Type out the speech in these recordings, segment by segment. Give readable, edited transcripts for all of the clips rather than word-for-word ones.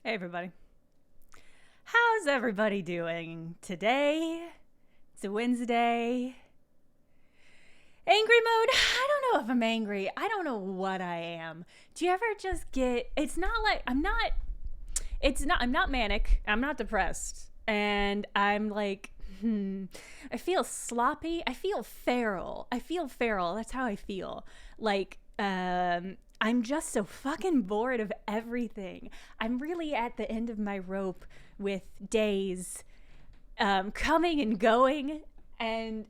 Hey everybody. How's everybody doing today? It's a Wednesday. Angry mode? I don't know if I'm angry. I don't know what I am. Do you ever just get it's not like I'm not manic. I'm not depressed. And I'm like, I feel sloppy. I feel feral. That's how I feel. Like I'm just so fucking bored of everything. I'm really at the end of my rope with days coming and going, and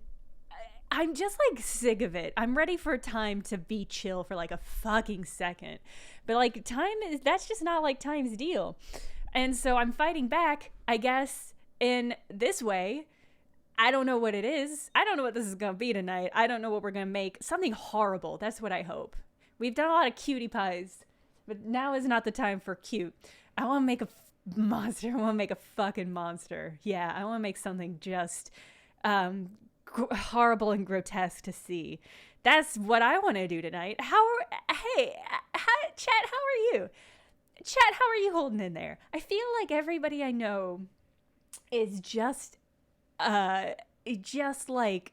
I'm just like sick of it. I'm ready for time to be chill for like a fucking second. But like that's just not like time's deal. And so I'm fighting back, I guess, in this way. I don't know what it is. I don't know what this is going to be tonight. I don't know what we're going to make. Something horrible. That's what I hope. We've done a lot of cutie pies, but now is not the time for cute. I want to make a monster. I want to make a fucking monster. Yeah, I want to make something just horrible and grotesque to see. That's what I want to do tonight. Chat, how are you? Chat, how are you holding in there? I feel like everybody I know is just like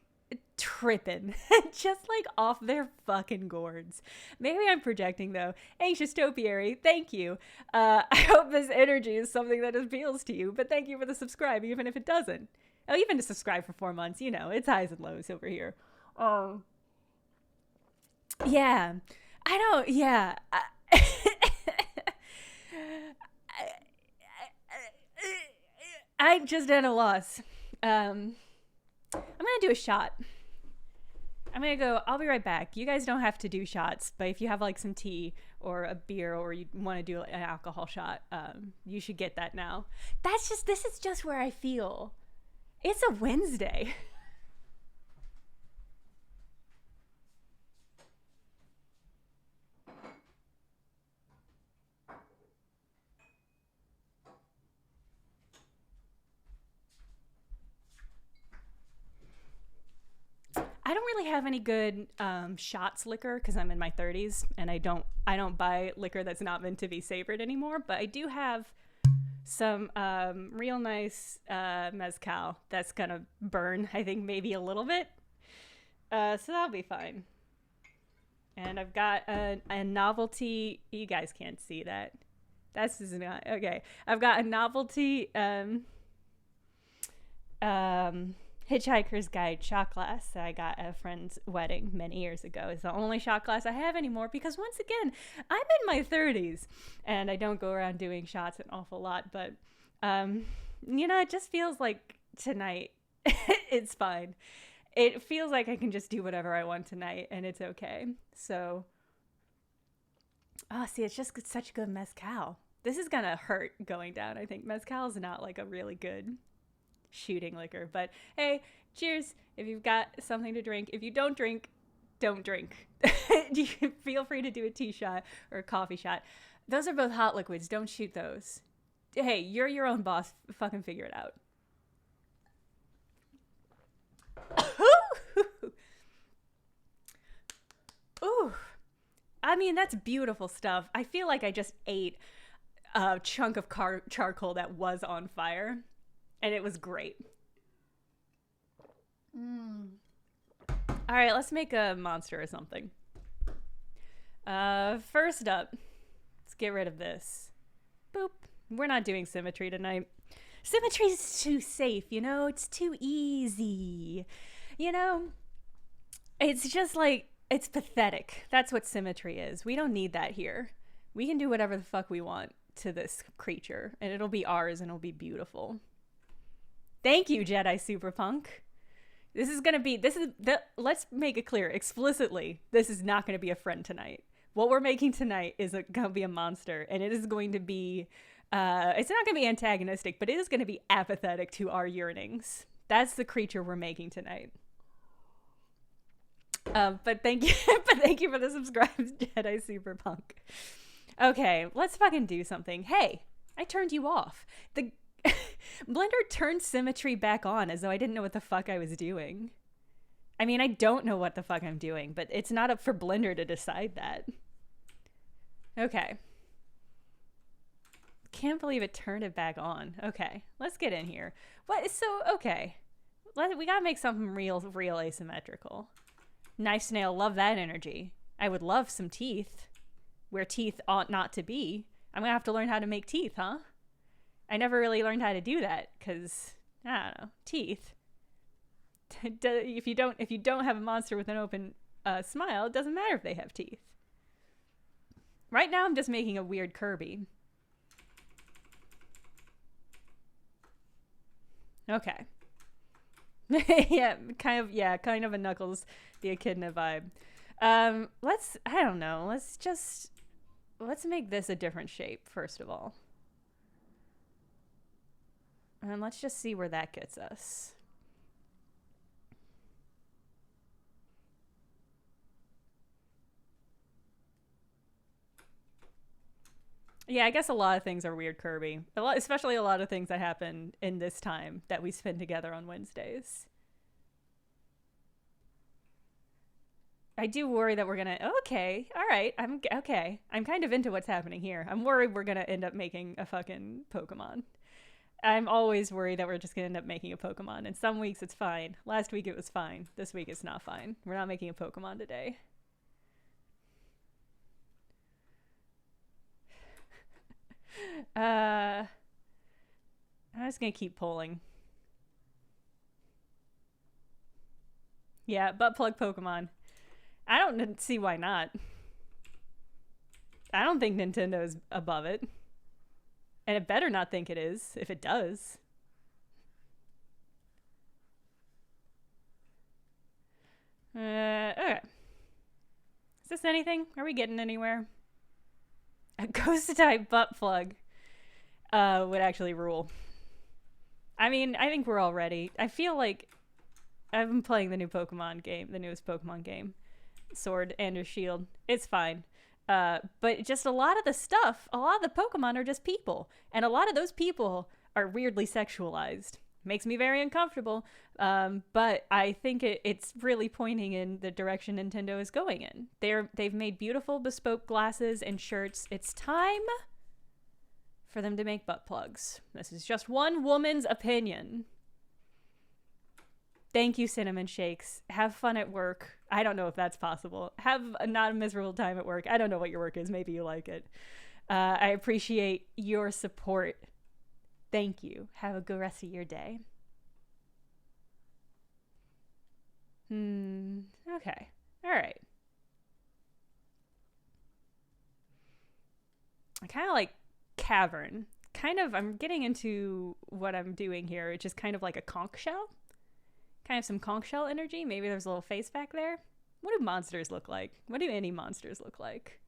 tripping, just like off their fucking gourds. Maybe I'm projecting though. Anxious topiary, thank you. I hope this energy is something that appeals to you, but thank you for the subscribe, even if it doesn't. Oh, even to subscribe for 4 months, you know, it's highs and lows over here. Yeah, I don't, yeah. I'm just at a loss. I'm gonna do a shot. I'll be right back. You guys don't have to do shots, but if you have like some tea or a beer or you want to do an alcohol shot, you should get that now. This is just where I feel. It's a Wednesday. I don't really have any good shots liquor because I'm in my 30s and I don't buy liquor that's not meant to be savored anymore. But I do have some real nice mezcal that's gonna burn. I think maybe a little bit, so that'll be fine. And I've got a novelty. You guys can't see that. That's just not okay. I've got a novelty. Hitchhiker's Guide shot glass that I got at a friend's wedding many years ago. It's the only shot glass I have anymore because, once again, I'm in my 30s and I don't go around doing shots an awful lot. But, it just feels like tonight it's fine. It feels like I can just do whatever I want tonight and it's okay. So, see, it's just such good mezcal. This is going to hurt going down, I think. Mezcal is not like a really good shooting liquor, but hey, cheers if you've got something to drink. If you don't drink, don't drink. You feel free to do a tea shot or a coffee shot. Those are both hot liquids. Don't shoot those. Hey, you're your own boss. Fucking figure it out. Ooh, I mean, that's beautiful stuff. I feel like I just ate a chunk of charcoal that was on fire. And it was great. All right, let's make a monster or something. First up, let's get rid of this. Boop. We're not doing symmetry tonight. Symmetry's too safe, it's too easy. It's just like, it's pathetic. That's what symmetry is. We don't need that here. We can do whatever the fuck we want to this creature, and it'll be ours and it'll be beautiful. Thank you, Jedi Superpunk. Let's make it clear explicitly, this is not going to be a friend tonight. What we're making tonight is going to be a monster, and it is going to be, it's not going to be antagonistic, but it is going to be apathetic to our yearnings. That's the creature we're making tonight. But thank you for the subscribe, Jedi Superpunk. Okay, let's fucking do something. Hey, I turned you off. The Blender turned symmetry back on as though I didn't know what the fuck I was doing. I mean, I don't know what the fuck I'm doing, but it's not up for Blender to decide that. Okay. can't believe it turned it back on. Okay, let's get in here. What? So, okay. We gotta make something real asymmetrical. Knife snail, love that energy. I would love some teeth where teeth ought not to be. I'm gonna have to learn how to make teeth, huh? I never really learned how to do that because, I don't know, teeth. If you don't have a monster with an open smile, it doesn't matter if they have teeth. Right now I'm just making a weird Kirby. Okay. Yeah, kind of a Knuckles the Echidna vibe. I don't know, let's make this a different shape first of all. And let's just see where that gets us. Yeah, I guess a lot of things are weird Kirby. Especially a lot of things that happen in this time that we spend together on Wednesdays. I do worry that we're gonna... Okay, alright, okay. I'm kind of into what's happening here. I'm worried we're gonna end up making a fucking Pokemon. I'm always worried that we're just gonna end up making a Pokemon. And some weeks it's fine. Last week it was fine. This week it's not fine. We're not making a Pokemon today. I'm just gonna keep pulling. Yeah, butt plug Pokemon. I don't see why not. I don't think Nintendo is above it. And it better not think it is, if it does. Okay. Is this anything? Are we getting anywhere? A ghost type butt plug would actually rule. I mean, I think we're all ready. I feel like I've been playing the new Pokemon game, the newest Pokemon game, Sword and Shield. It's fine. But just a lot of the stuff, a lot of the Pokemon are just people. And a lot of those people are weirdly sexualized. Makes me very uncomfortable. But I think it's really pointing in the direction Nintendo is going in. They've made beautiful bespoke glasses and shirts. It's time for them to make butt plugs. This is just one woman's opinion. Thank you, Cinnamon Shakes. Have fun at work. I don't know if that's possible. Have not a miserable time at work. I don't know what your work is. Maybe you like it. I appreciate your support. Thank you. Have a good rest of your day. Okay. All right. I kind of like cavern. I'm getting into what I'm doing here, which is kind of like a conch shell. Kind of some conch shell energy. Maybe there's a little face back there. What do monsters look like? What do any monsters look like?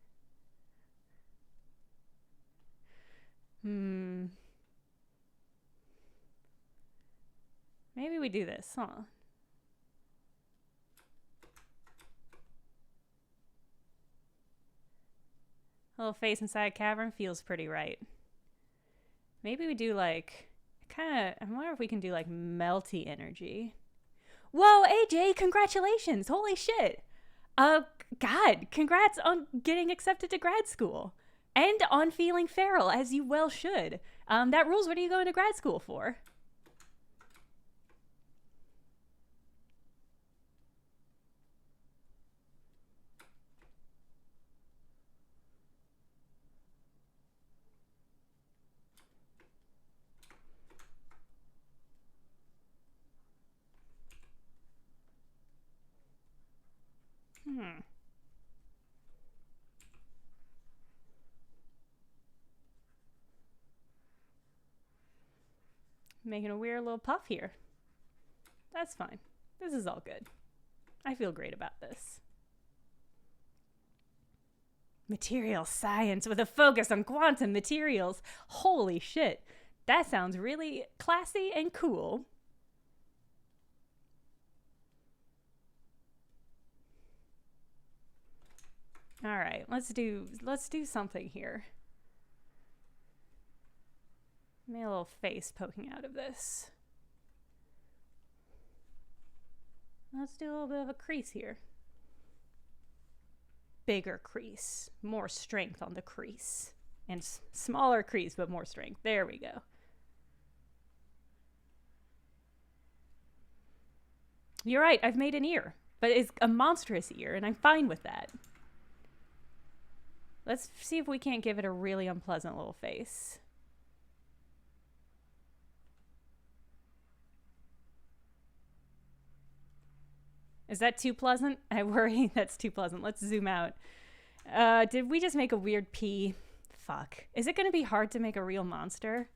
Maybe we do this, huh? A little face inside a cavern feels pretty right. Maybe we do like... I wonder if we can do like melty energy. Whoa, AJ, congratulations. Holy shit. God, congrats on getting accepted to grad school. And on feeling feral, as you well should. That rules. What are you going to grad school for? Making a weird little puff here. That's fine. This is all good. I feel great about this. Material science with a focus on quantum materials. Holy shit. That sounds really classy and cool. All right, let's do something here. Maybe a little face poking out of this. Let's do a little bit of a crease here. Bigger crease, more strength on the crease And smaller crease, but more strength. There we go. You're right, I've made an ear. But it's a monstrous ear, and I'm fine with that. Let's see if we can't give it a really unpleasant little face. Is that too pleasant? I worry that's too pleasant. Let's zoom out. Did we just make a weird pea? Fuck. Is it going to be hard to make a real monster?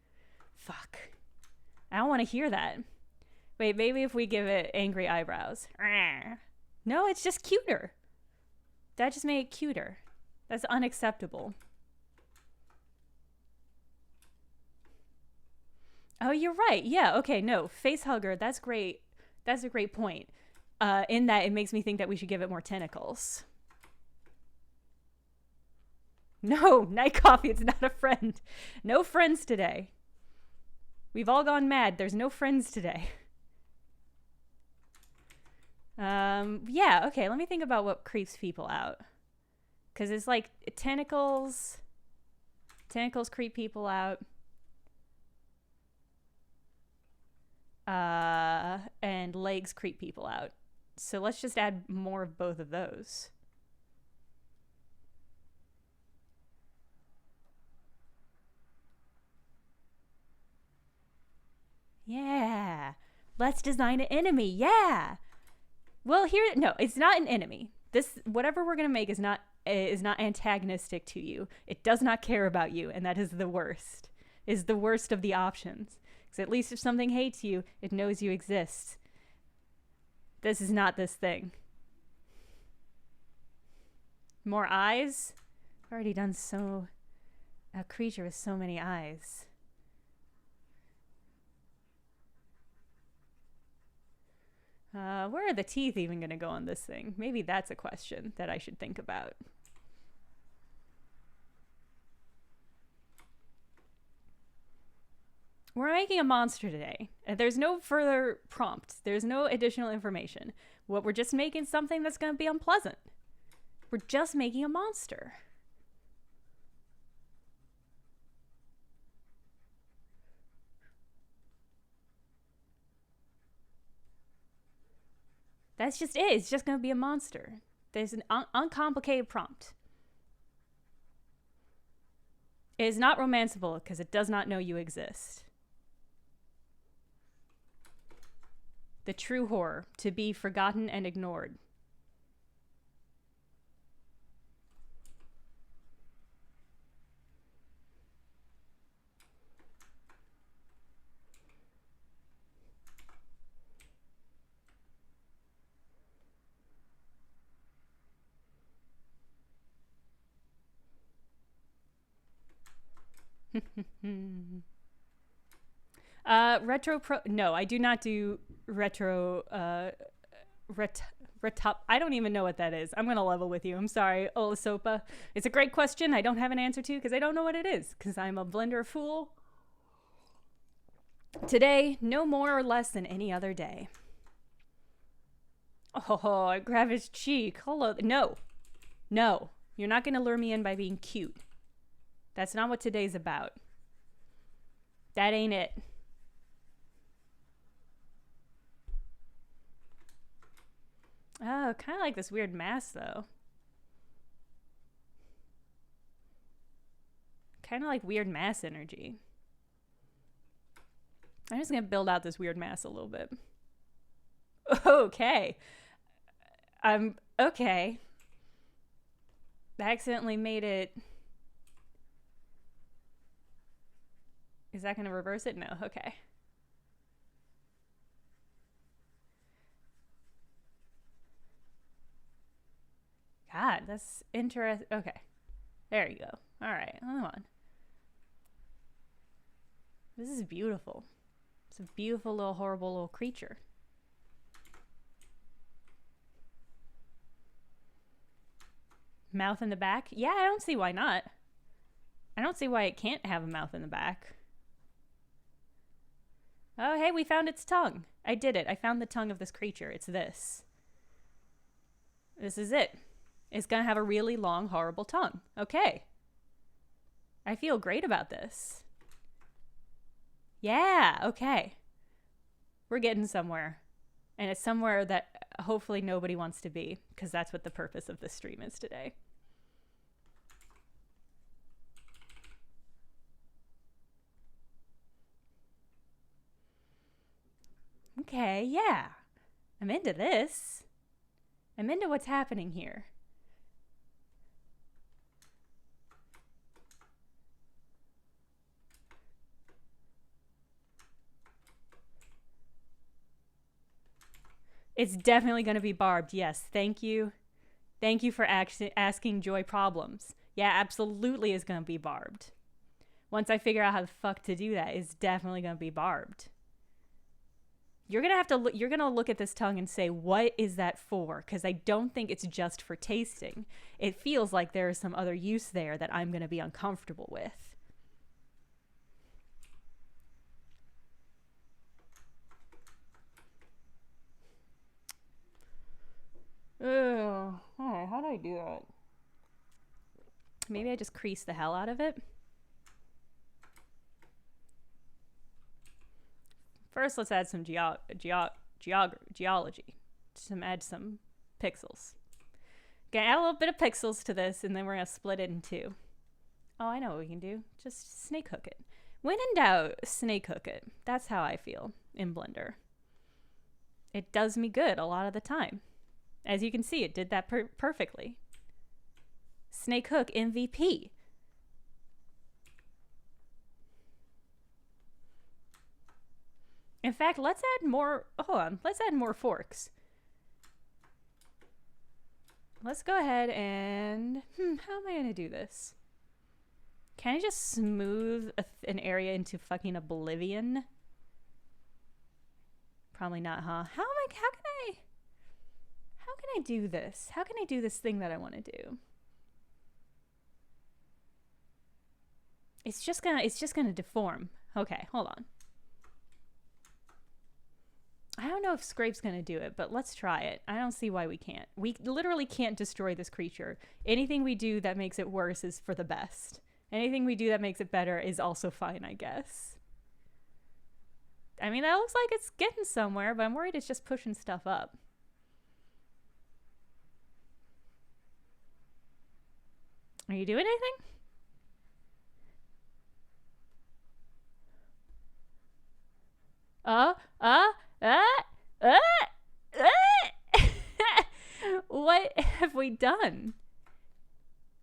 Fuck. I don't want to hear that. Wait, maybe if we give it angry eyebrows. No, it's just cuter. That just made it cuter. That's unacceptable. Oh, you're right. Yeah, okay, no. Face hugger, that's great. That's a great point. In that it makes me think that we should give it more tentacles. No, night coffee, it's not a friend. No friends today. We've all gone mad. There's no friends today. Yeah, okay, let me think about what creeps people out. Because it's like tentacles. Tentacles creep people out. And legs creep people out. So let's just add more of both of those. Yeah. Let's design an enemy. Yeah. Well, here, no, it's not an enemy. This, whatever we're going to make is not antagonistic to you. It does not care about you, and that is the worst. Is the worst of the options. Because at least if something hates you, it knows you exist. This is not this thing. More eyes? I've already done a creature with so many eyes. Where are the teeth even going to go on this thing? Maybe that's a question that I should think about. We're making a monster today. There's no further prompt. There's no additional information. We're just making something that's going to be unpleasant. We're just making a monster. That's just it. It's just going to be a monster. There's an uncomplicated prompt. It is not romanceable because it does not know you exist. The true horror, to be forgotten and ignored. No, I do not do retro I don't even know what that is. I'm gonna level with you. I'm sorry, Olasopa. It's a great question. I don't have an answer to because I don't know what it is because I'm a blender fool. Today, no more or less than any other day. Oh, I grab his cheek. Hello. No, you're not gonna lure me in by being cute. That's not what today's about. That ain't it. Oh, kind of like this weird mask, though. Kind of like weird mass energy. I'm just going to build out this weird mass a little bit. Okay. Okay. I accidentally made it... Is that going to reverse it? No. Okay. God, that's interesting. Okay. There you go. All right. Hold on. This is beautiful. It's a beautiful little horrible little creature. Mouth in the back? Yeah, I don't see why not. I don't see why it can't have a mouth in the back. Oh, hey, we found its tongue. I did it. I found the tongue of this creature. It's this. This is it. It's going to have a really long, horrible tongue. Okay. I feel great about this. Yeah, okay. We're getting somewhere. And it's somewhere that hopefully nobody wants to be, because that's what the purpose of this stream is today. Okay, yeah. I'm into this. I'm into what's happening here. It's definitely going to be barbed. Yes, thank you. Thank you for asking Joy Problems. Yeah, absolutely is going to be barbed. Once I figure out how the fuck to do that, it's definitely going to be barbed. You're going to have to you're going to look at this tongue and say, what is that for? Because I don't think it's just for tasting. It feels like there is some other use there that I'm going to be uncomfortable with. Oh, how do I do that? Maybe I just crease the hell out of it. First, let's add some geology. Add some pixels. Gonna add a little bit of pixels to this, and then we're gonna split it in two. Oh, I know what we can do. Just snake hook it. When in doubt, snake hook it. That's how I feel in Blender. It does me good a lot of the time. As you can see, it did that perfectly. Snake hook MVP. In fact, let's add more. Hold on. Let's add more forks. Let's go ahead and... how am I going to do this? Can I just smooth an area into fucking oblivion? Probably not, huh? How can I do this? How can I do this thing that I want to do? It's just gonna deform. Okay, hold on. I don't know if Scrape's gonna do it, but let's try it. I don't see why we can't. We literally can't destroy this creature. Anything we do that makes it worse is for the best. Anything we do that makes it better is also fine, I guess. I mean, that looks like it's getting somewhere, but I'm worried it's just pushing stuff up. Are you doing anything? What have we done?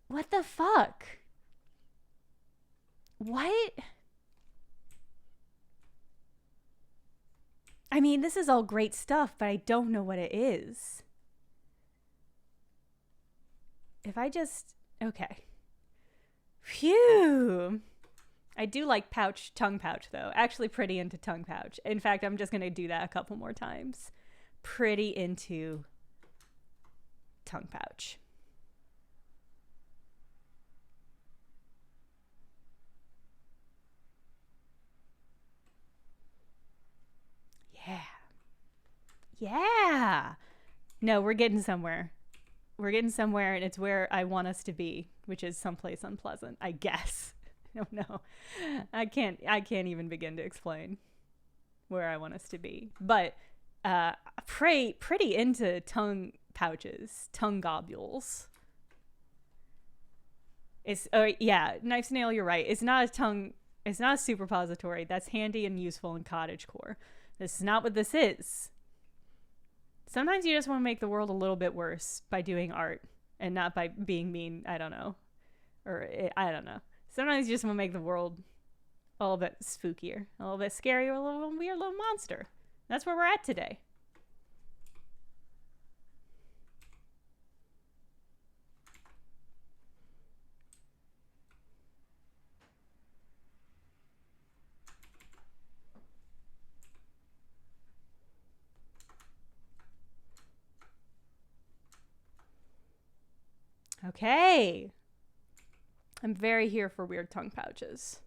What the fuck? What? I mean, this is all great stuff, but I don't know what it is. If I just... Okay. Phew. I do like tongue pouch, though. Actually pretty into tongue pouch. In fact, I'm just going to do that a couple more times. Pretty into tongue pouch. Yeah. Yeah. No, we're getting somewhere. We're getting somewhere, and it's where I want us to be, which is someplace unpleasant, I guess. I don't know. I can't even begin to explain where I want us to be. But pretty into tongue pouches, tongue globules. It's yeah, Knife Snail, you're right. It's not a superpository. That's handy and useful in cottagecore. This is not what this is. Sometimes you just want to make the world a little bit worse by doing art and not by being mean. I don't know. I don't know. Sometimes you just want to make the world a little bit spookier, a little bit scarier, a little weird little monster. That's where we're at today. Okay. I'm very here for weird tongue pouches.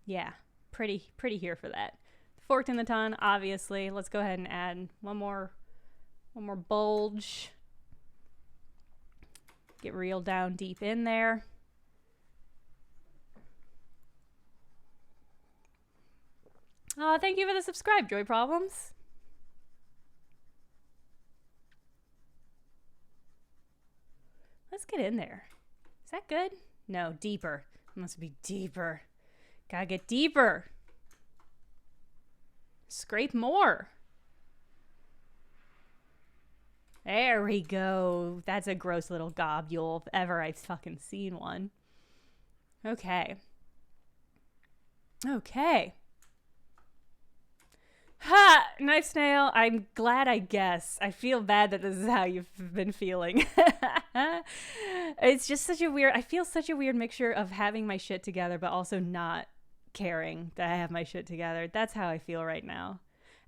Yeah, pretty here for that. Forked in the tongue, obviously. Let's go ahead and add one more bulge. Get real down deep in there. Oh, thank you for the subscribe, Joy Problems. Let's get in there. Is that good? No, deeper. It must be deeper. Gotta get deeper. Scrape more. There we go. That's a gross little globule if ever I've fucking seen one. Okay. Okay. Ha! Knife snail, I'm glad I guess. I feel bad that this is how you've been feeling. It's just such a weird, I feel such a weird mixture of having my shit together, but also not caring that I have my shit together. That's how I feel right now.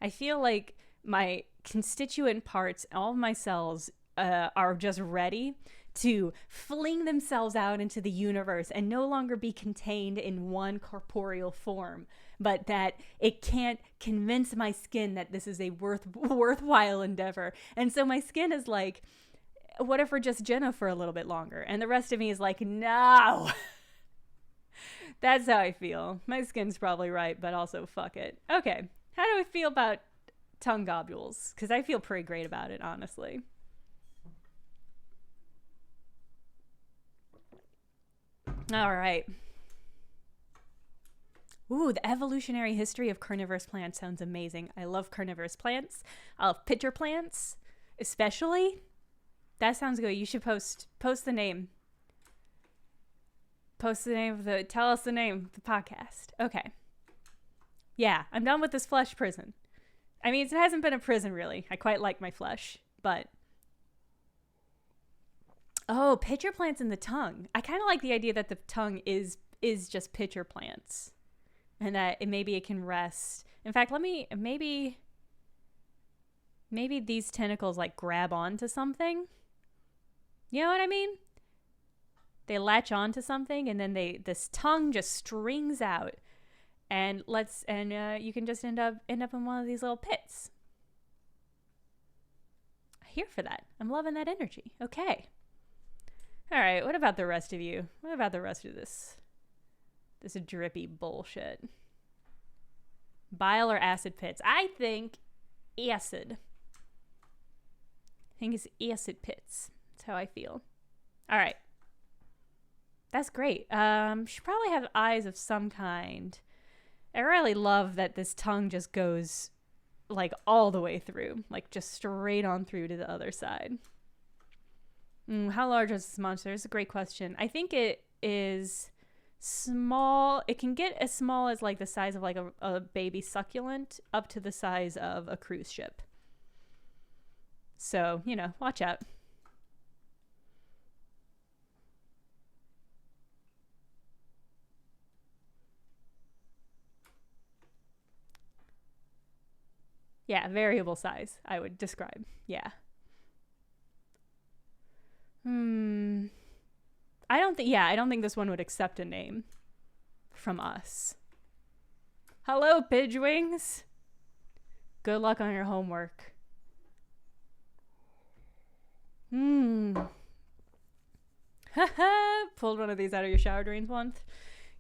I feel like my constituent parts, all of my cells, are just ready to fling themselves out into the universe and no longer be contained in one corporeal form, but that it can't convince my skin that this is a worthwhile endeavor. And so my skin is like, what if we're just Jenna for a little bit longer? And the rest of me is like, no. That's how I feel. My skin's probably right, but also fuck it. Okay, how do I feel about tongue globules? Because I feel pretty great about it, honestly. All right. Ooh, the evolutionary history of carnivorous plants sounds amazing. I love carnivorous plants. I love pitcher plants, especially. That sounds good. You should post the name. Post the name of the, tell us the name of the podcast. Okay. Yeah, I'm done with this flesh prison. I mean, it hasn't been a prison, really. I quite like my flesh, but... Oh, pitcher plants in the tongue. I kind of like the idea that the tongue is just pitcher plants. And that maybe it can rest. In fact, maybe these tentacles like grab onto something. You know what I mean? They latch onto something and then this tongue just strings out and you can just end up in one of these little pits. I'm here for that. I'm loving that energy. Okay. All right, what about the rest of you? What about the rest of this drippy bullshit? Bile or acid pits? I think acid. I think it's acid pits. That's how I feel. All right. That's great. Should probably have eyes of some kind. I really love that this tongue just goes like all the way through, like just straight on through to the other side. How large is this monster? It's a great question. I think it is small. It can get as small as like the size of like a baby succulent up to the size of a cruise ship. So, you know, watch out. Yeah, variable size, I would describe. Yeah. I don't think this one would accept a name from us. Hello, Pidgewings. Good luck on your homework. Pulled one of these out of your shower drains once.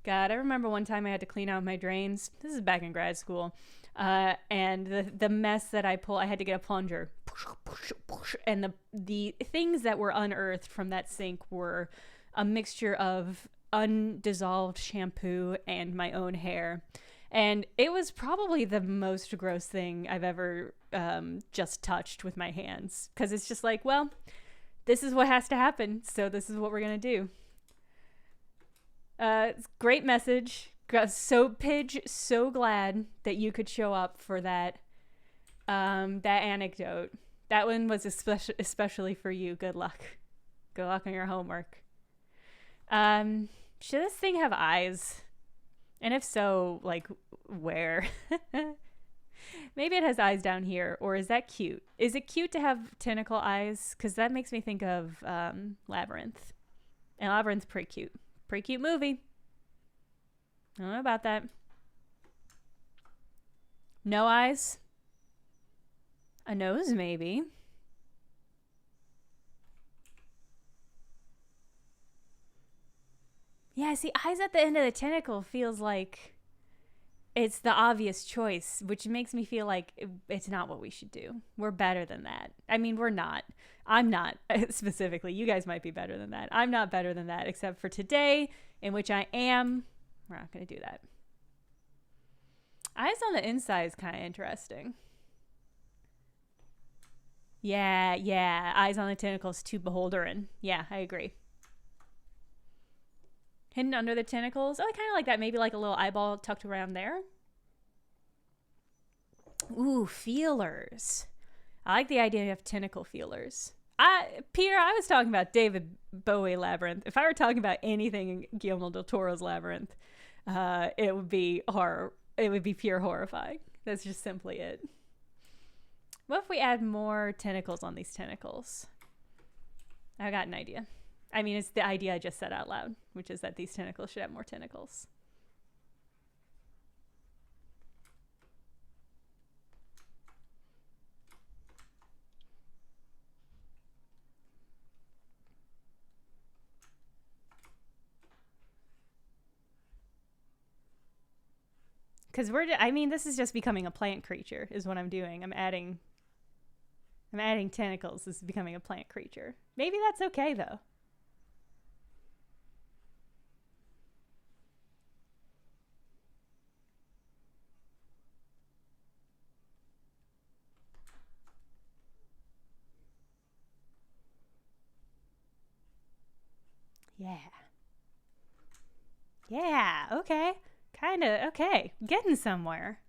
God, I remember one time I had to clean out my drains. This is back in grad school. And the mess that I had to get a plunger. And the things that were unearthed from that sink were a mixture of undissolved shampoo and my own hair. And it was probably the most gross thing I've ever just touched with my hands. Because it's just like, well, this is what has to happen. So this is what we're going to do. Great message. So Pidge, so glad that you could show up for that anecdote. That one was especially for you. Good luck. Good luck on your homework. Should this thing have eyes? And if so, like, where? Maybe it has eyes down here, or is that cute? Is it cute to have tentacle eyes? Because that makes me think of Labyrinth. And Labyrinth's pretty cute. Pretty cute movie. I don't know about that. No eyes? A nose, maybe. Yeah, see, eyes at the end of the tentacle feels like it's the obvious choice, which makes me feel like it's not what we should do. We're better than that. I mean, we're not. I'm not specifically. You guys might be better than that. I'm not better than that, except for today, in which I am. We're not going to do that. Eyes on the inside is kind of interesting. Yeah. Eyes on the tentacles, too beholderin. Yeah, I agree. Hidden under the tentacles. Oh, I kind of like that. Maybe like a little eyeball tucked around there. Ooh, feelers. I like the idea of tentacle feelers. Peter, I was talking about David Bowie Labyrinth. If I were talking about anything in Guillermo del Toro's Labyrinth, it would be horror. It would be pure horrifying. That's just simply it. What if we add more tentacles on these tentacles? I got an idea. I mean, it's the idea I just said out loud, which is that these tentacles should have more tentacles. Because this is just becoming a plant creature is what I'm doing. I'm adding tentacles. This is becoming a plant creature. Maybe that's okay, though. Yeah, okay. Kinda, okay. Getting somewhere.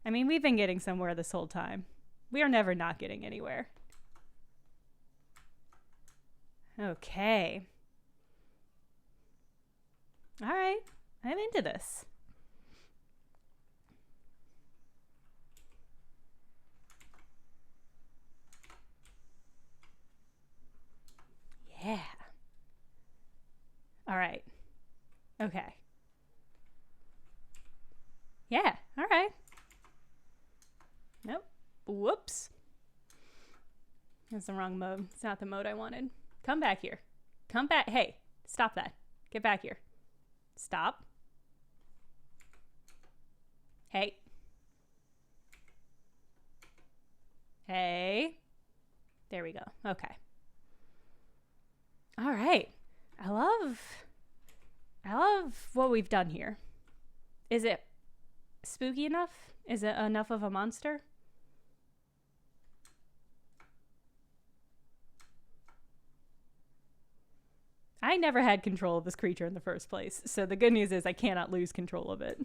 I mean, we've been getting somewhere this whole time. We are never not getting anywhere. Okay. All right. I'm into this. Yeah. All right. Okay. Yeah. All right. Nope. Whoops. That's the wrong mode. It's not the mode I wanted. Come back here. Come back. Hey, stop that. Get back here. Stop. Hey. Hey. There we go. Okay. All right. I love what we've done here. Is it spooky enough? Is it enough of a monster? I never had control of this creature in the first place, so the good news is I cannot lose control of it.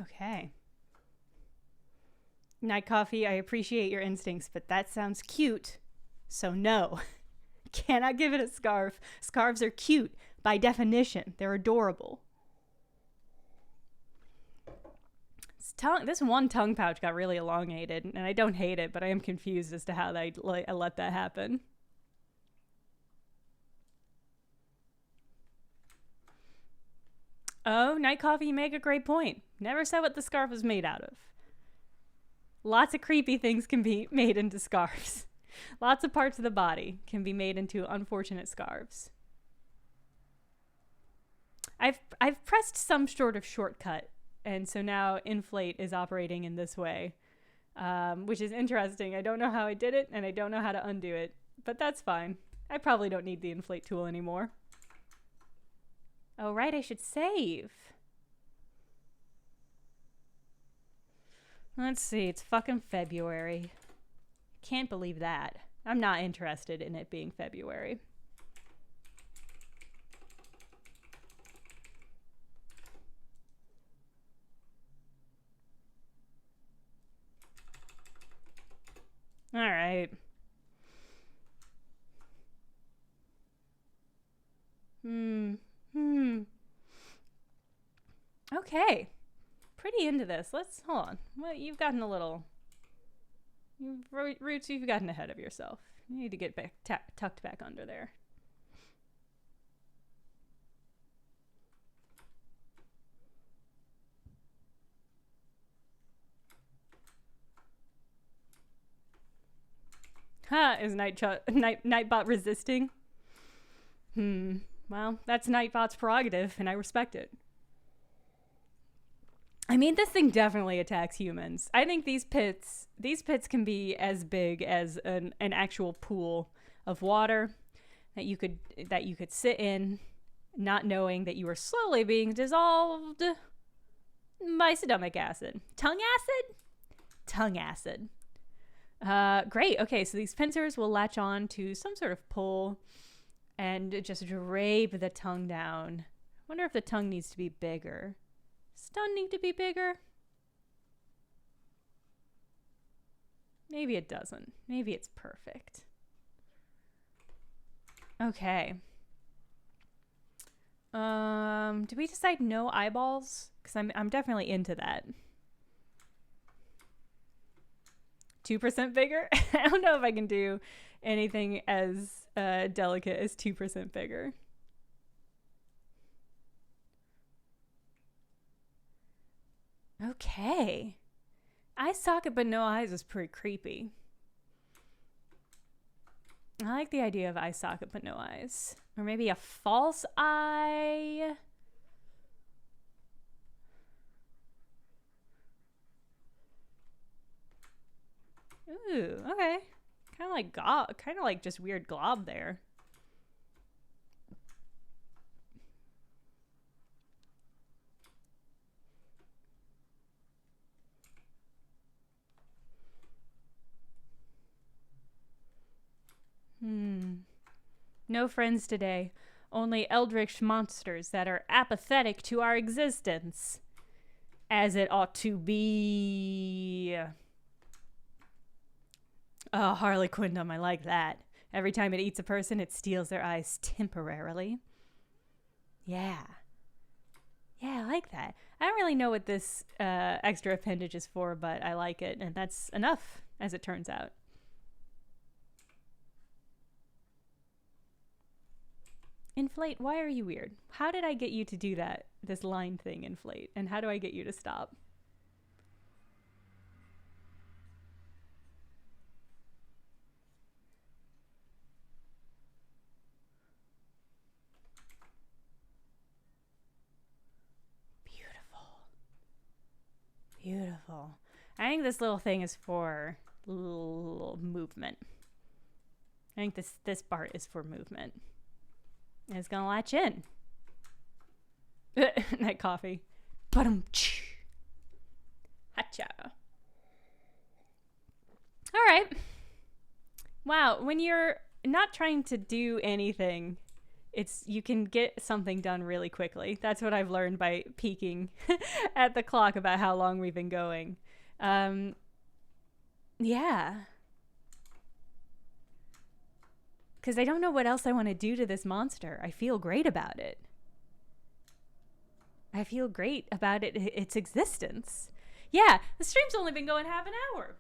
Okay. Night Coffee, I appreciate your instincts, but that sounds cute. So no. Cannot give it a scarf. Scarves are cute by definition. They're adorable. This one tongue pouch got really elongated, and I don't hate it, but I am confused as to how I let that happen. Oh, Night Coffee, you make a great point. Never said what the scarf was made out of. Lots of creepy things can be made into scarves. Lots of parts of the body can be made into unfortunate scarves. I've pressed some sort of shortcut, and so now Inflate is operating in this way, which is interesting. I don't know how I did it, and I don't know how to undo it, but that's fine. I probably don't need the Inflate tool anymore. Oh, right, I should save. Let's see, it's fucking February. Can't believe that. I'm not interested in it being February. All right. Okay. Pretty into this. Hold on. Well, you've gotten a little Roots, you've gotten ahead of yourself. You need to get back tucked back under there. Huh, is Nightbot resisting? Well, that's Nightbot's prerogative, and I respect it. I mean, this thing definitely attacks humans. I think these pits can be as big as an actual pool of water that you could sit in, not knowing that you are slowly being dissolved by stomach acid. Tongue acid? Tongue acid. Great. Okay, so these pincers will latch on to some sort of pull and just drape the tongue down. I wonder if the tongue needs to be bigger. Does tongue need to be bigger? Maybe it doesn't. Maybe it's perfect. Okay. Do we decide no eyeballs? Because I'm definitely into that. 2% bigger? I don't know if I can do anything as delicate as 2% bigger. Okay. Eye socket but no eyes is pretty creepy. I like the idea of eye socket but no eyes. Or maybe a false eye. Ooh, okay. Kind of like just weird glob there. No friends today. Only eldritch monsters that are apathetic to our existence. As it ought to be. Oh, Harley Quindom, I like that. Every time it eats a person, it steals their eyes temporarily. Yeah. Yeah, I like that. I don't really know what this extra appendage is for, but I like it, and that's enough, as it turns out. Inflate, why are you weird? How did I get you to do that, this line thing, inflate? And how do I get you to stop? Beautiful. I think this little thing is for little movement. I think this part is for movement. And it's gonna latch in. Night coffee. Ba-dum-tsh. Hacha. All right. Wow, when you're not trying to do anything, you can get something done really quickly. That's what I've learned by peeking at the clock about how long we've been going. Yeah. Because I don't know what else I want to do to this monster. I feel great about it. I feel great about its existence. Yeah, the stream's only been going half an hour.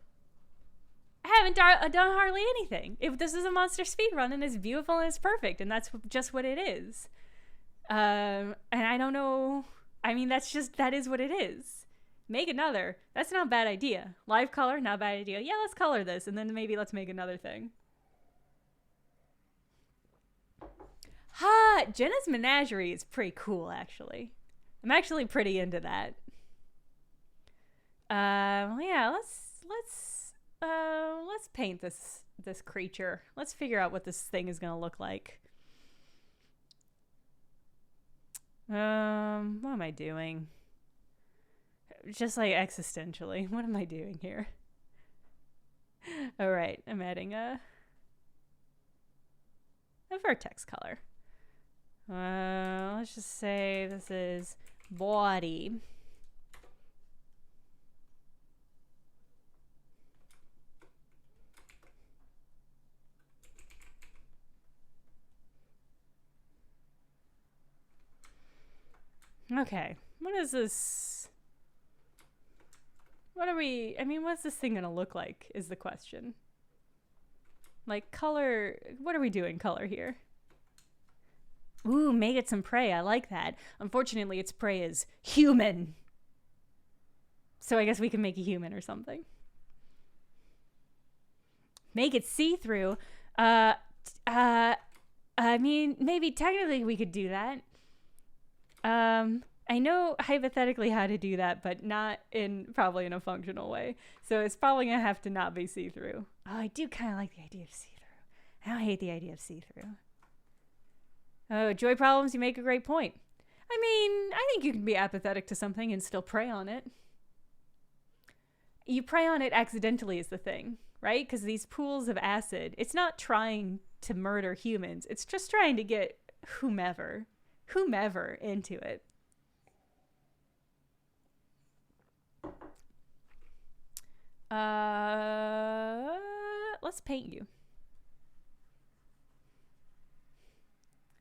I haven't done hardly anything. If this is a monster speedrun, and it's beautiful and it's perfect, and that's just what it is. And I don't know. I mean, that is what it is. Make another. That's not a bad idea. Live color, not a bad idea. Yeah, let's color this, and then maybe let's make another thing. Ha! Jenna's menagerie is pretty cool, actually. I'm actually pretty into that. Yeah, let's paint this creature. Let's figure out what this thing is gonna look like. What am I doing? Just like existentially, what am I doing here? All right, I'm adding a vertex color. Let's just say this is body. Okay, what is this What are we, I mean, what's this thing gonna look like is the question. Like color, what are we doing color here? Ooh, make it some prey. I like that. Unfortunately, its prey is human. So I guess we can make a human or something. Make it see-through. I mean, maybe technically we could do that. I know hypothetically how to do that, but not probably in a functional way. So it's probably gonna have to not be see-through. Oh, I do kind of like the idea of see-through. I don't hate the idea of see-through. Oh, joy problems, you make a great point. I mean, I think you can be apathetic to something and still prey on it. You prey on it accidentally is the thing, right? Because these pools of acid, it's not trying to murder humans. It's just trying to get whomever into it. Let's paint you.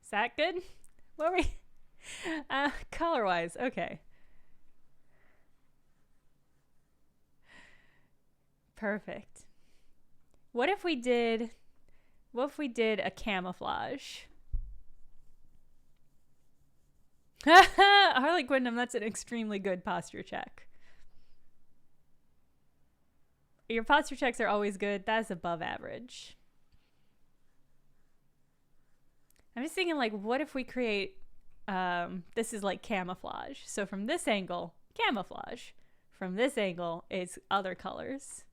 Is that good? What were we? Color-wise, okay. Perfect. What if we did a camouflage? Harley Quinn, that's an extremely good posture check. Your posture checks are always good. That's above average. I'm just thinking, like, what if we create, this is like camouflage. So from this angle, camouflage. From this angle, it's other colors.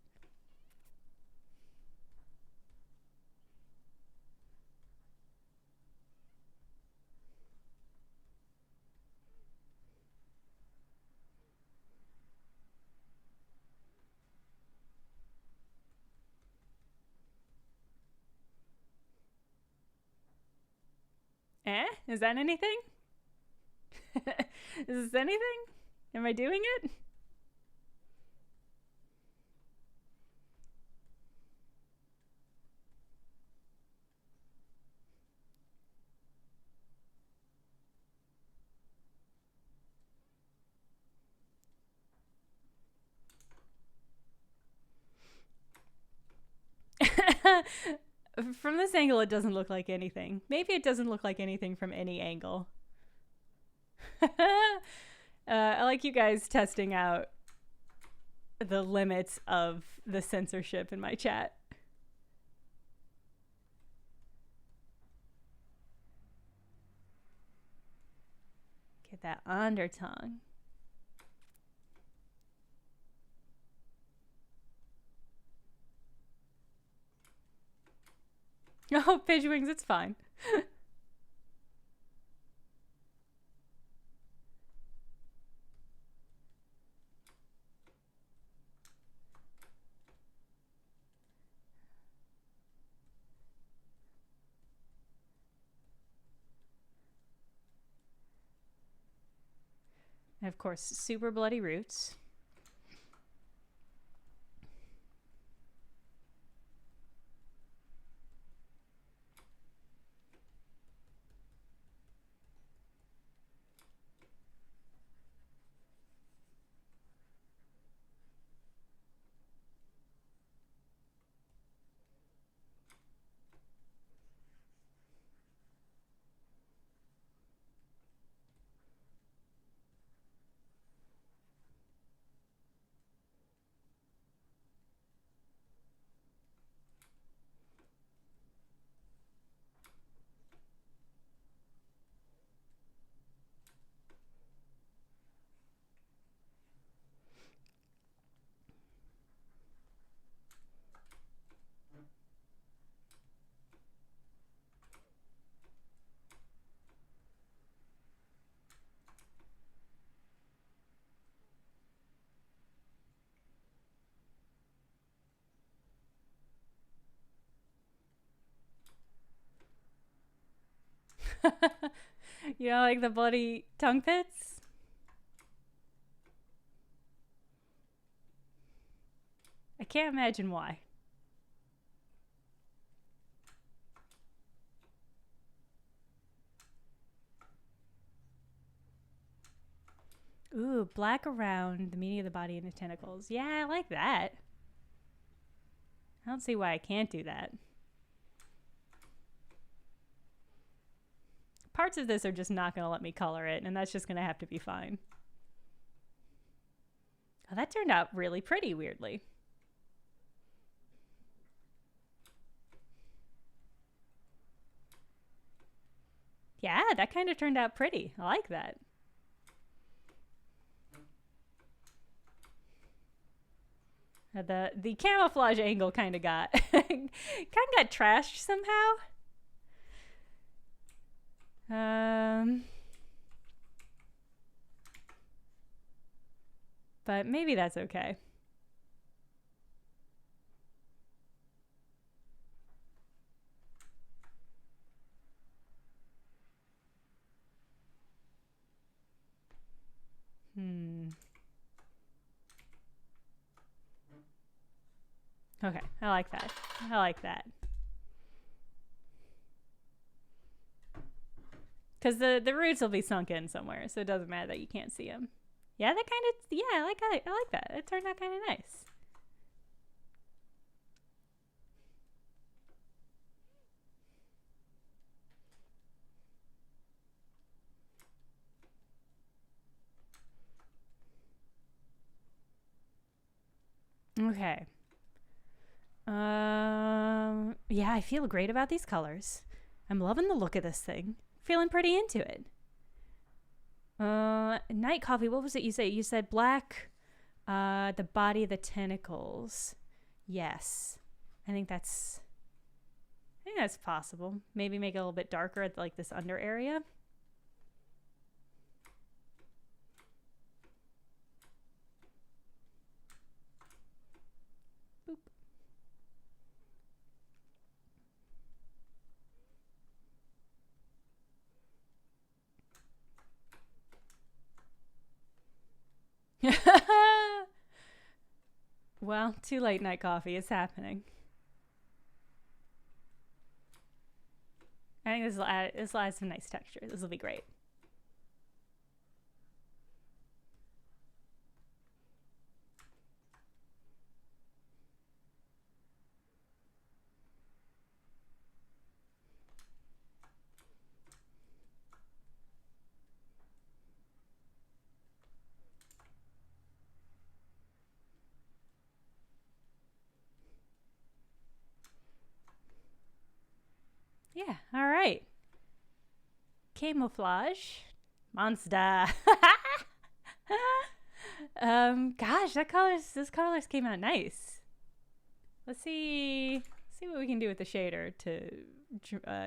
Is that anything? Is this anything? Am I doing it? From this angle, it doesn't look like anything. Maybe it doesn't look like anything from any angle. I like you guys testing out the limits of the censorship in my chat. Get that undertongue. Oh, Pidge Wings, it's fine. And of course, super bloody roots. You know, like the bloody tongue pits? I can't imagine why. Ooh, Ooh, black around the meaning of the body and the tentacles. Yeah, I like that. I don't see why I can't do that. Parts of this are just not going to let me color it, and that's just going to have to be fine. Oh, that turned out really pretty, weirdly. Yeah, that kind of turned out pretty. I like that. The camouflage angle kind of got trashed somehow. But maybe that's okay. Okay, I like that. I like that. Because the roots will be sunk in somewhere, so it doesn't matter that you can't see them. Yeah, that kind of, yeah, I like that. It turned out kind of nice. Okay. Yeah, I feel great about these colors. I'm loving the look of this thing. Feeling pretty into it. Night coffee, what was it you said? You said black, the body, the tentacles. Yes. I think that's possible. Maybe make it a little bit darker at like this under area. Well, too late, night coffee. It's happening. I think this will add some nice texture. This will be great. Yeah, all right. Camouflage Monster. Gosh, those colors came out nice. Let's see what we can do with the shader to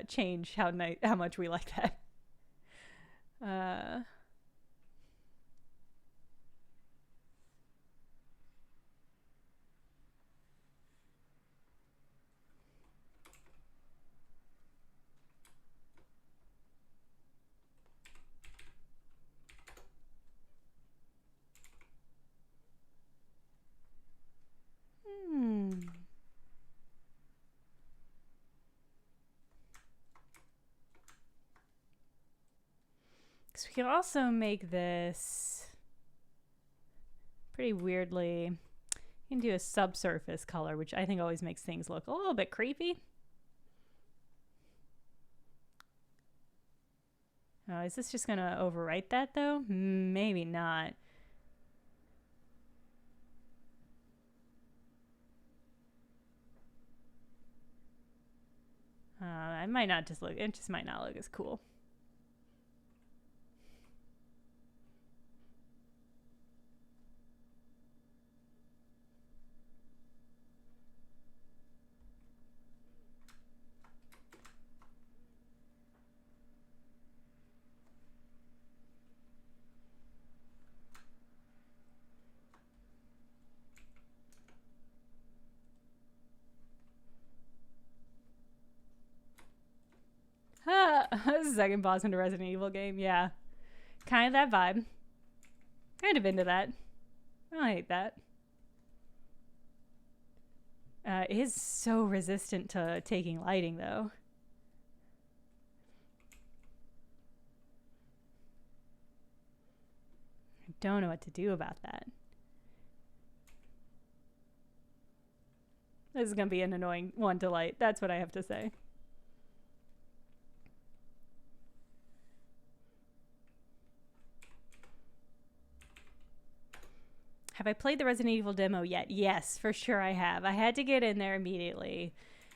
change how much we like that. So we can also make this pretty weirdly. You can do a subsurface color, which I think always makes things look a little bit creepy. Oh, is this just going to overwrite that though? Maybe not. It might not just look, it just might not look as cool. This is the second boss in a Resident Evil game. Yeah. Kind of that vibe. Kind of into that. I don't hate that. It is so resistant to taking lighting, though. don't know what to do about that. This is going to be an annoying one to light. That's what I have to say. Have I played the Resident Evil demo yet? Yes, for sure I have. I had to get in there immediately.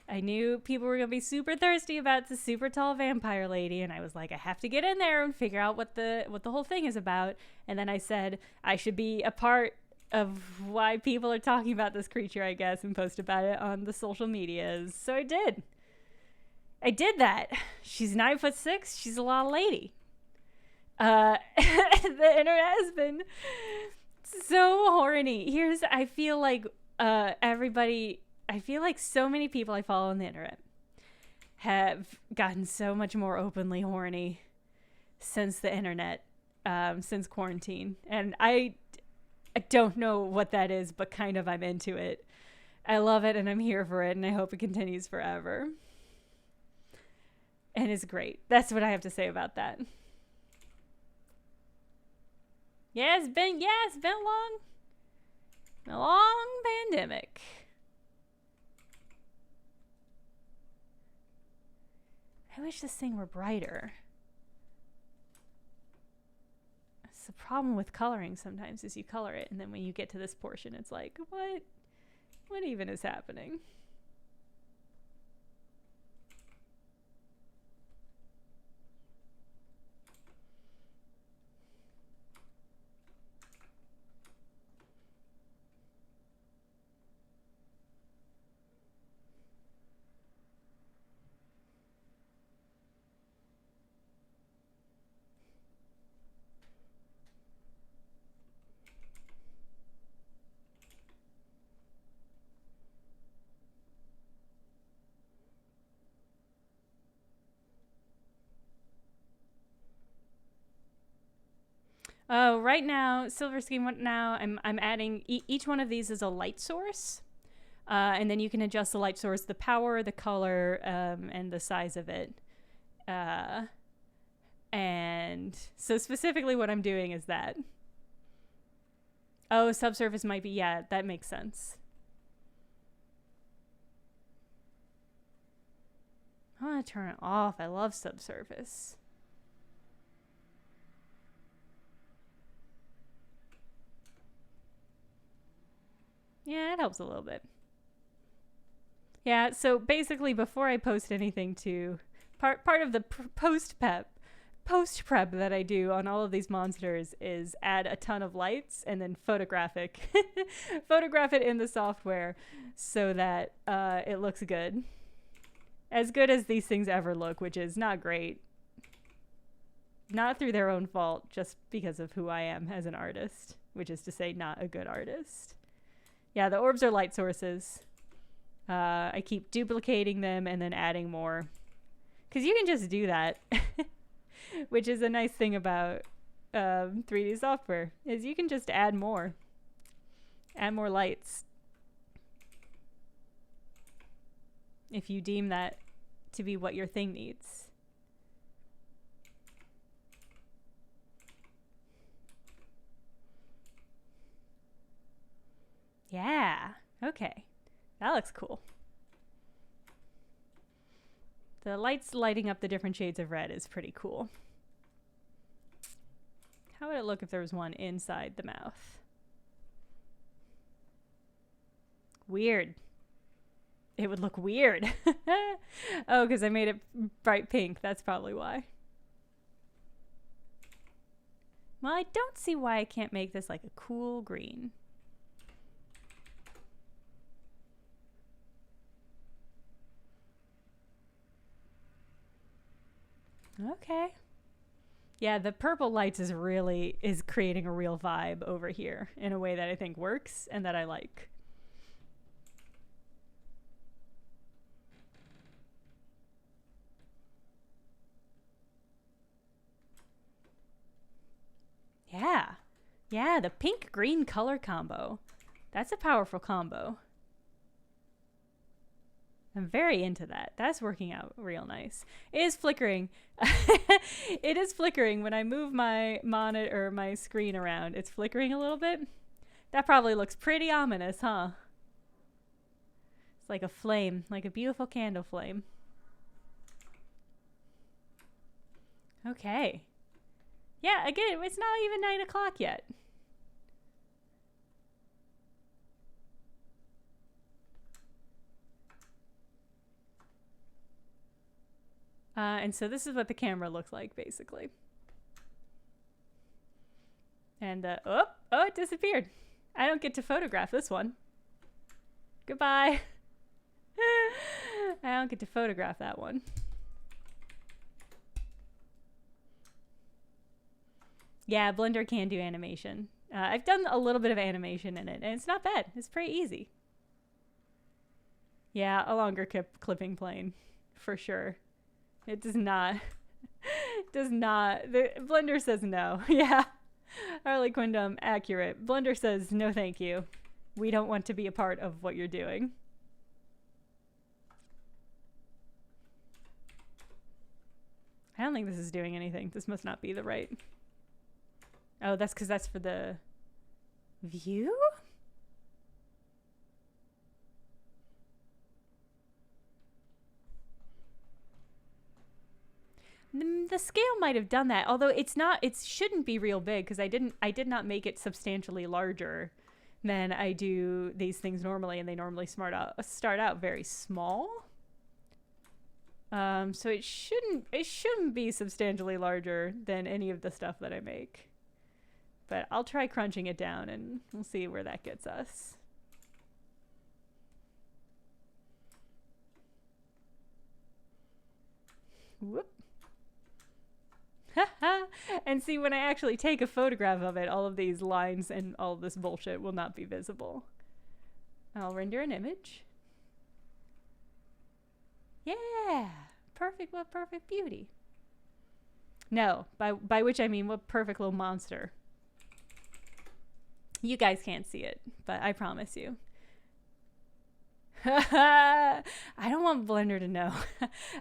I knew people were going to be super thirsty about the super tall vampire lady, and I was like, I have to get in there and figure out what the whole thing is about. And then I said I should be a part of why people are talking about this creature, I guess, and post about it on the social medias. So I did. I did that. She's 9'6". She's a lot of lady. The internet has been so horny. I feel like I feel like so many people I follow on the internet have gotten so much more openly horny since the internet, since quarantine. And I don't know what that is, but kind of I'm into it. I love it and I'm here for it, and I hope it continues forever. And it's great. That's what I have to say about that. Yeah, it's been a long pandemic. I wish this thing were brighter. It's the problem with coloring sometimes is you color it, and then when you get to this portion, it's like, what even is happening? Oh, right now, Silver Scheme, I'm adding, each one of these is a light source. And then you can adjust the light source, the power, the color, and the size of it. And so specifically what I'm doing is that. Oh, subsurface might be, yeah, that makes sense. I want to turn it off. I love subsurface. Yeah, it helps a little bit. Yeah, so basically before I post anything to part of the post prep that I do on all of these monsters is add a ton of lights and then photograph it in the software so that it looks good. As good as these things ever look, which is not great. Not through their own fault, just because of who I am as an artist, which is to say not a good artist. Yeah, the orbs are light sources. I keep duplicating them and then adding more. Because you can just do that. Which is a nice thing about 3D software, is you can just add more. Add more lights. If you deem that to be what your thing needs. Yeah, okay. That looks cool. The lights lighting up the different shades of red is pretty cool. How would it look if there was one inside the mouth? Weird. It would look weird. Oh, because I made it bright pink. That's probably why. Well, I don't see why I can't make this like a cool green. Okay. Yeah, the purple lights is creating a real vibe over here in a way that I think works and that I like. Yeah. Yeah, the pink-green color combo. That's a powerful combo. I'm very into that. That's working out real nice. It is flickering. It is flickering when I move my monitor or my screen around. It's flickering a little bit. That probably looks pretty ominous, huh? It's like a flame, like a beautiful candle flame. Okay. Yeah, again, it's not even 9 o'clock yet. And so this is what the camera looks like, basically. And, oh, it disappeared. I don't get to photograph this one. Goodbye. I don't get to photograph that one. Yeah, Blender can do animation. I've done a little bit of animation in it, and it's not bad. It's pretty easy. Yeah, a longer clipping plane, for sure. It does not. Blender says no. Yeah. Harley Quindom, accurate. Blender says no thank you. We don't want to be a part of what you're doing. I don't think this is doing anything. This must not be the right. Oh, that's because that's for the view? The scale might have done that, although it's not. It shouldn't be real big because I did not make it substantially larger than I do these things normally, and they normally start out very small. So it shouldn't be substantially larger than any of the stuff that I make. But I'll try crunching it down, and we'll see where that gets us. Whoop. And see, when I actually take a photograph of it, all of these lines and all of this bullshit will not be visible. I'll render an image. Yeah, perfect. What perfect beauty. No, by which I mean what perfect little monster. You guys can't see it, but I promise you. I don't want Blender to know.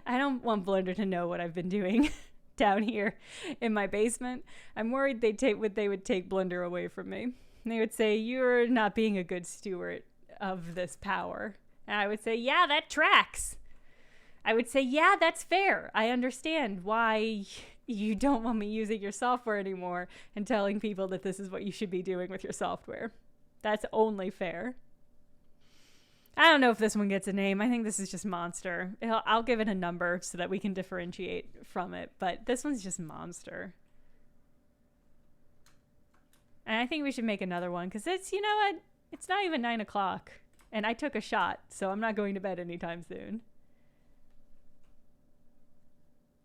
I don't want Blender to know what I've been doing down here in my basement. I'm worried they would take Blender away from me. They would say, you're not being a good steward of this power. And I would say, yeah, that tracks. I would say, yeah, that's fair. I understand why you don't want me using your software anymore and telling people that this is what you should be doing with your software. That's only fair. I don't know if this one gets a name. I think this is just Monster. I'll give it a number so that we can differentiate from it. But this one's just Monster. And I think we should make another one because it's, you know what? It's not even 9 o'clock. And I took a shot, so I'm not going to bed anytime soon.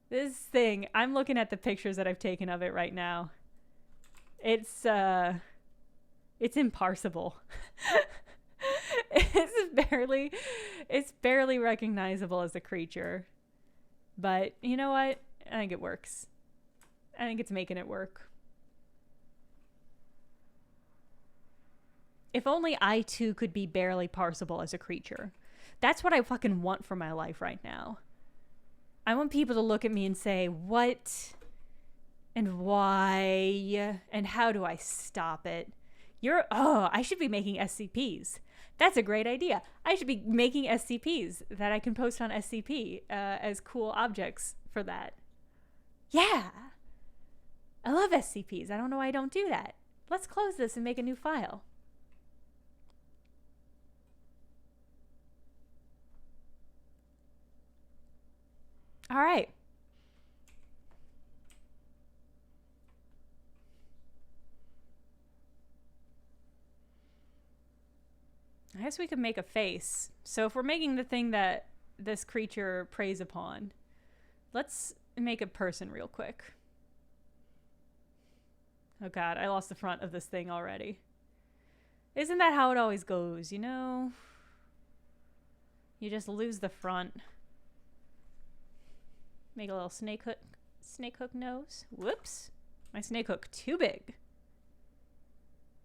This thing, I'm looking at the pictures that I've taken of it right now. It's imparsable. It's barely recognizable as a creature. But you know what? I think it works. I think it's making it work. If only I too could be barely parsable as a creature. That's what I fucking want for my life right now. I want people to look at me and say, what and why and how do I stop it? I should be making SCPs. That's a great idea. I should be making SCPs that I can post on SCP as cool objects for that. Yeah. I love SCPs. I don't know why I don't do that. Let's close this and make a new file. All right. I guess we could make a face. So if we're making the thing that this creature preys upon, let's make a person real quick. Oh God, I lost the front of this thing already. Isn't that how it always goes, you know? You just lose the front. Make a little snake hook nose. Whoops. My snake hook too big.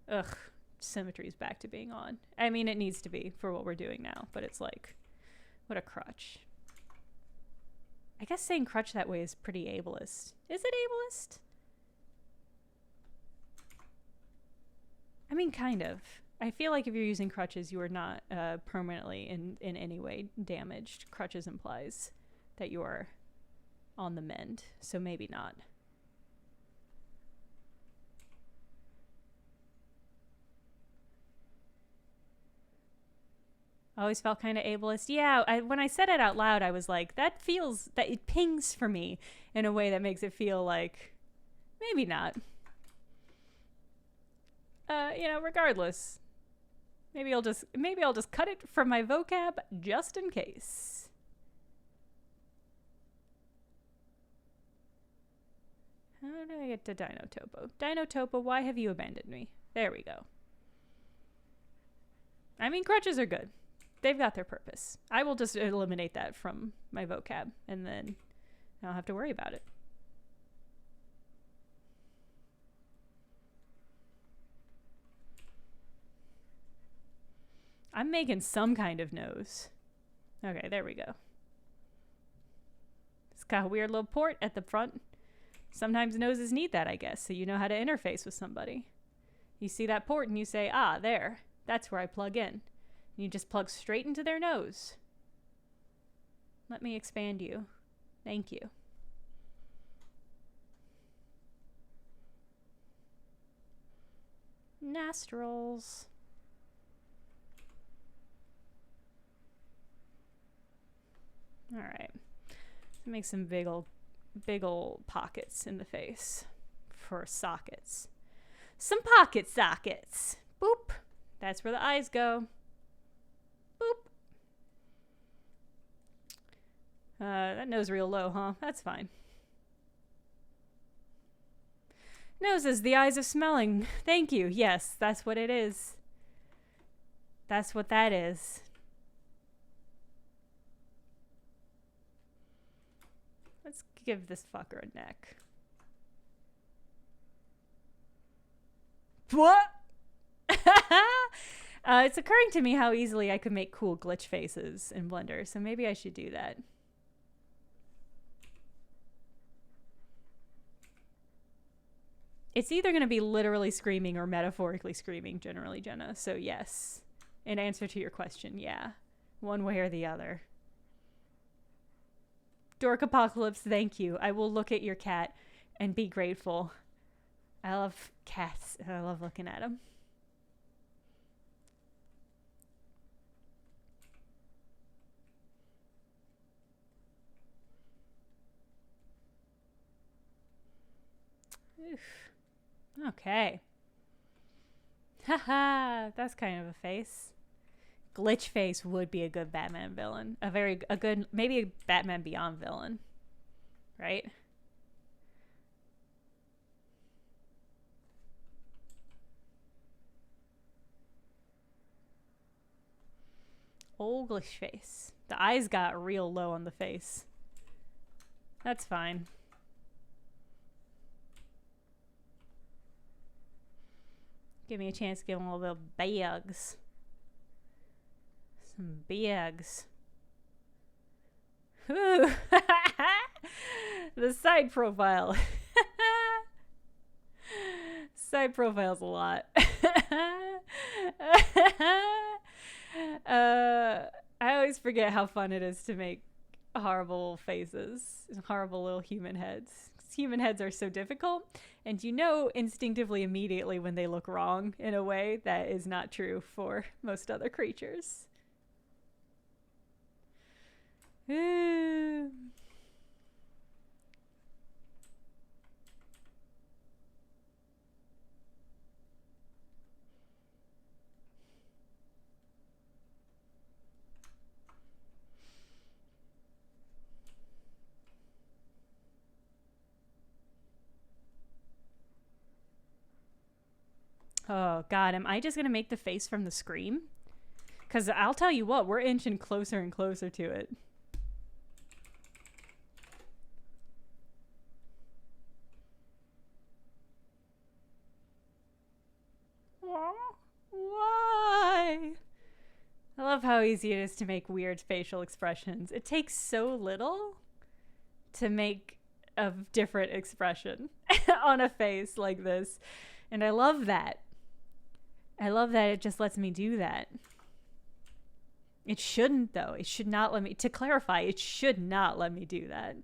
Ugh. Symmetry's back to being on. I mean, it needs to be for what we're doing now, but it's like What a crutch. I guess saying crutch that way is pretty ableist. Is it ableist? I mean, kind of. I feel like if you're using crutches, you are not permanently in any way damaged. Crutches implies that you are on the mend, so maybe not. Always felt kind of ableist. Yeah, when I said it out loud, I was like, that it pings for me in a way that makes it feel like maybe not. Regardless. Maybe I'll just cut it from my vocab just in case. How do I get to Dino Topo? Dino Topo, why have you abandoned me? There we go. I mean, crutches are good. They've got their purpose. I will just eliminate that from my vocab, and then I don't have to worry about it. I'm making some kind of nose. Okay, there we go. It's got a weird little port at the front. Sometimes noses need that, I guess, so you know how to interface with somebody. You see that port and you say, ah, there. That's where I plug in. You just plug straight into their nose. Let me expand you. Thank you. Nostrils. All right. Let's make some big ol' pockets in the face for sockets. Some pocket sockets. Boop. That's where the eyes go. Boop. That nose real low, huh? That's fine. Noses, the eyes of smelling. Thank you. Yes, that's what it is. That's what that is. Let's give this fucker a neck. What? It's occurring to me how easily I could make cool glitch faces in Blender, so maybe I should do that. It's either going to be literally screaming or metaphorically screaming, generally, Jenna. So yes, in answer to your question, yeah. One way or the other. Dork Apocalypse, thank you. I will look at your cat and be grateful. I love cats. I love looking at them. Oof. Okay. Haha, that's kind of a face. Glitch face would be a good Batman villain. Maybe a Batman Beyond villain. Right? Old glitch face. The eyes got real low on the face. That's fine. Give me a chance to give him a little bags. Some bags. Ooh. The side profile. Side profile's a lot. I always forget how fun it is to make horrible faces, horrible little human heads. Human heads are so difficult, and you know instinctively immediately when they look wrong in a way that is not true for most other creatures. Ooh. Oh, God. Am I just going to make the face from the Scream? Because I'll tell you what, we're inching closer and closer to it. Why? I love how easy it is to make weird facial expressions. It takes so little to make a different expression on a face like this. And I love that. I love that it just lets me do that. It shouldn't, though. It should not let me, to clarify, it should not let me do that.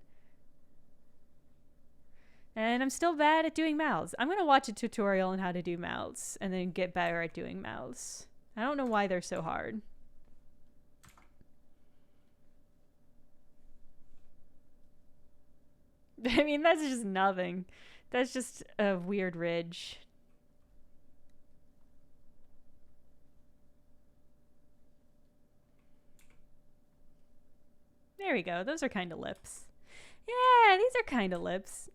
And I'm still bad at doing mouths. I'm going to watch a tutorial on how to do mouths and then get better at doing mouths. I don't know why they're so hard. I mean, that's just nothing. That's just a weird ridge. There we go. Those are kind of lips. Yeah, these are kind of lips.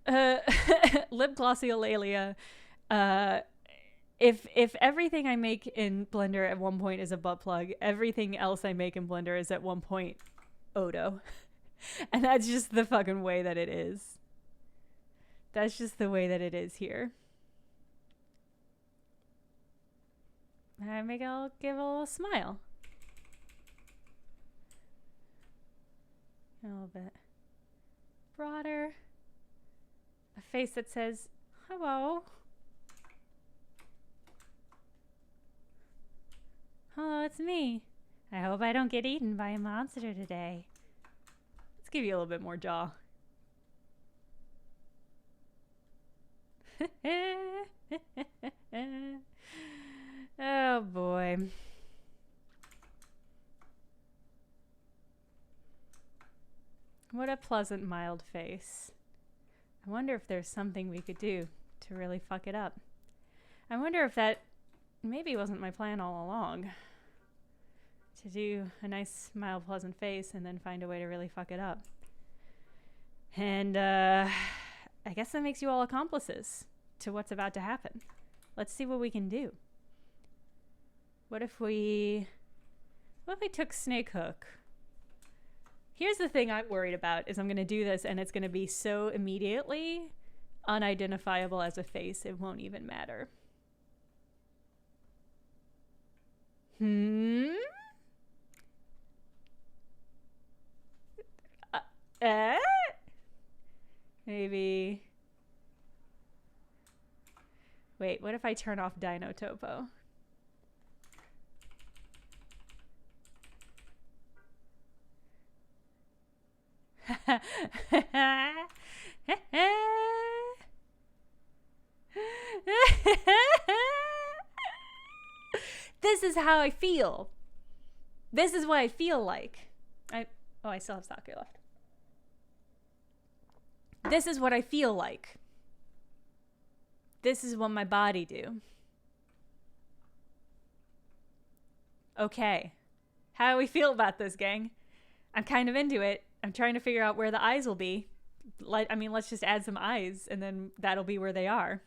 Lip glossolalia. If everything I make in Blender at one point is a butt plug, everything else I make in Blender is at one point Odo. And that's just the fucking way that it is. That's just the way that it is here. And maybe I'll give a little smile. A little bit broader. A face that says, hello. Hello, it's me. I hope I don't get eaten by a monster today. Let's give you a little bit more jaw. Oh boy. What a pleasant, mild face. I wonder if there's something we could do to really fuck it up. I wonder if that maybe wasn't my plan all along. To do a nice, mild, pleasant face and then find a way to really fuck it up. And I guess that makes you all accomplices to what's about to happen. Let's see what we can do. What if we took Snake Hook? Here's the thing I'm worried about is I'm going to do this and it's going to be so immediately unidentifiable as a face, it won't even matter. Maybe. Wait, what if I turn off Dino Topo? This is how I feel. This is what I feel like. I still have sake left. This is what I feel like. This is what my body do. Okay. How do we feel about this, gang? I'm kind of into it. I'm trying to figure out where the eyes will be. I mean, let's just add some eyes and then that'll be where they are.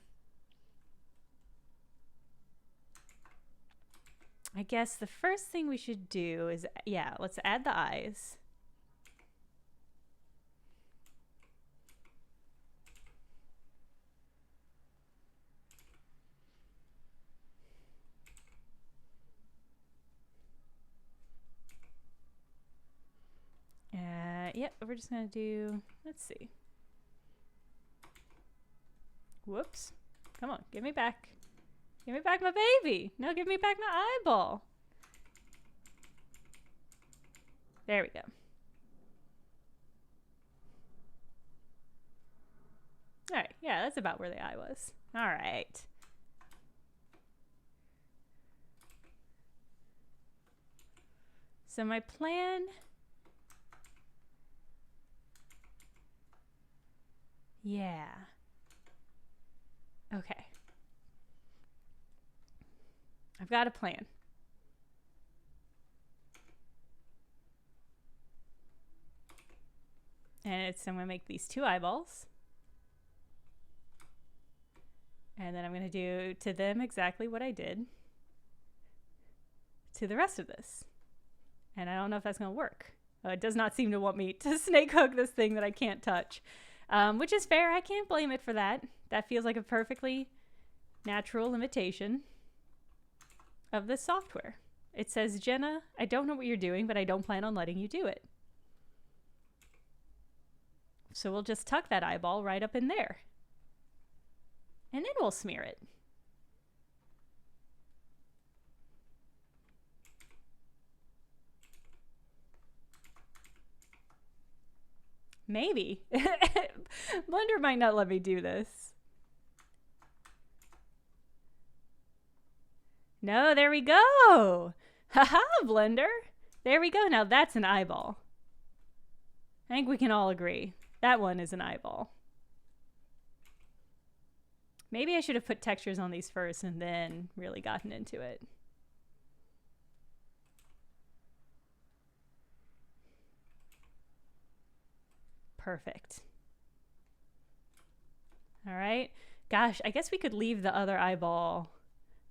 I guess the first thing we should do is, yeah, let's add the eyes. Yeah, we're just gonna do, let's see. Whoops. Come on, give me back. Give me back my baby. No, give me back my eyeball. There we go. All right, yeah, that's about where the eye was. All right. So my plan... Yeah. Okay. I've got a plan. And I'm going to make these two eyeballs. And then I'm going to do to them exactly what I did to the rest of this. And I don't know if that's going to work. It does not seem to want me to snake hook this thing that I can't touch. Which is fair. I can't blame it for that. That feels like a perfectly natural limitation of this software. It says, Jenna, I don't know what you're doing, but I don't plan on letting you do it. So we'll just tuck that eyeball right up in there. And then we'll smear it. Maybe. Blender might not let me do this. No, there we go. Haha, Blender. There we go. Now that's an eyeball. I think we can all agree. That one is an eyeball. Maybe I should have put textures on these first and then really gotten into it. Perfect. All right. Gosh, I guess we could leave the other eyeball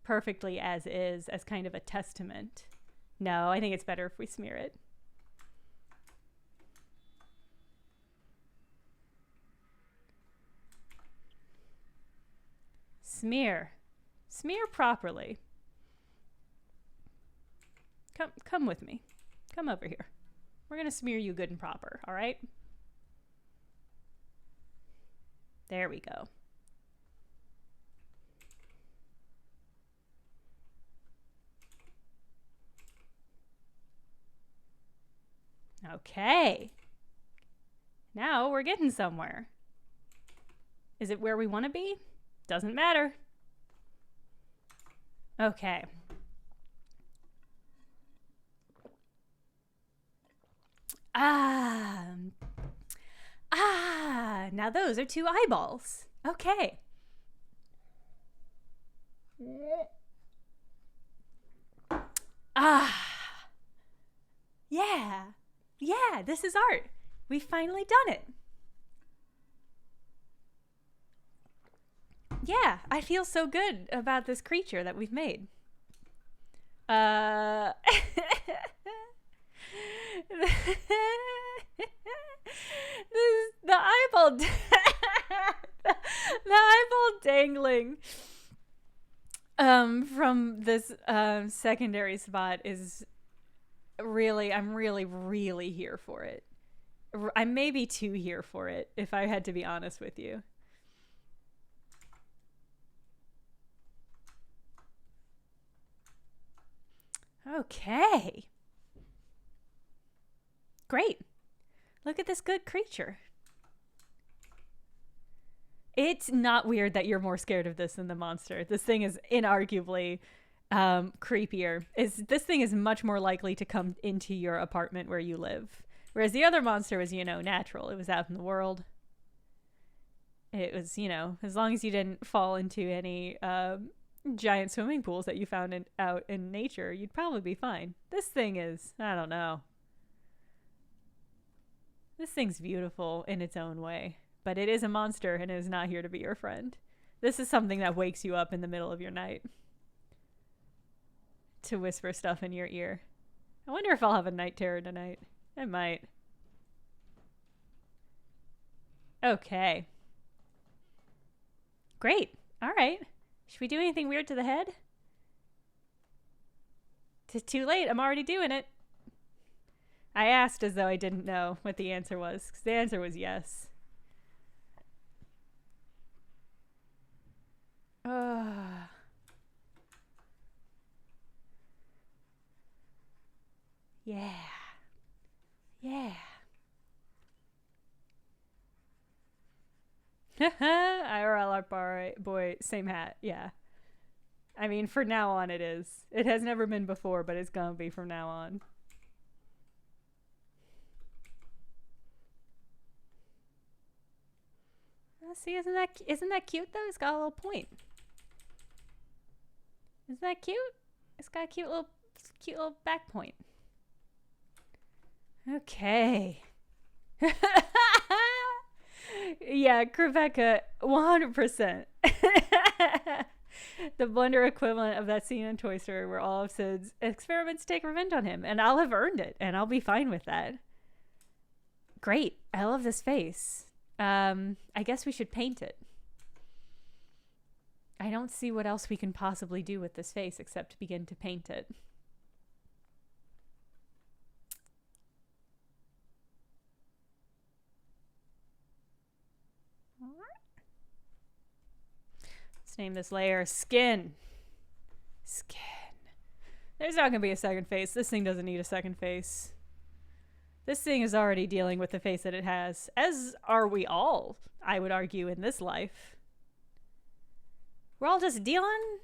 perfectly as is, as kind of a testament. No, I think it's better if we smear it. Smear. Smear properly. Come with me. Come over here. We're going to smear you good and proper, all right? There we go. Okay. Now we're getting somewhere. Is it where we want to be? Doesn't matter. Okay. Now those are two eyeballs. Okay. Yeah. Yeah, this is art. We've finally done it. Yeah, I feel so good about this creature that we've made. The eyeball the eyeball dangling from this secondary spot is really, I'm really here for it. I'm maybe too here for it, if I had to be honest with you. Okay. Great. Look at this good creature. It's not weird that you're more scared of this than the monster. This thing is inarguably creepier. This thing is much more likely to come into your apartment where you live. Whereas the other monster was, you know, natural. It was out in the world. It was, you know, as long as you didn't fall into any giant swimming pools that you found out in nature, you'd probably be fine. This thing is, I don't know. This thing's beautiful in its own way, but it is a monster and it is not here to be your friend. This is something that wakes you up in the middle of your night to whisper stuff in your ear. I wonder if I'll have a night terror tonight. I might. Okay. Great. All right. Should we do anything weird to the head? It's too late. I'm already doing it. I asked as though I didn't know what the answer was, because the answer was yes. Yeah. Yeah. IRL art bar boy, same hat. Yeah. I mean, for now on it is. It has never been before, but it's gonna be from now on. See, isn't that cute though? It's got a little point. Isn't that cute? It's got a cute little back point. Okay. Yeah, Rebecca, 100%. The Blender equivalent of that scene in Toy Story where all of Sid's experiments take revenge on him, and I'll have earned it, and I'll be fine with that. Great. I love this face. I guess we should paint it. I don't see what else we can possibly do with this face except begin to paint it. Let's name this layer Skin. Skin. There's not going to be a second face. This thing doesn't need a second face. This thing is already dealing with the face that it has. As are we all, I would argue, in this life. We're all just dealing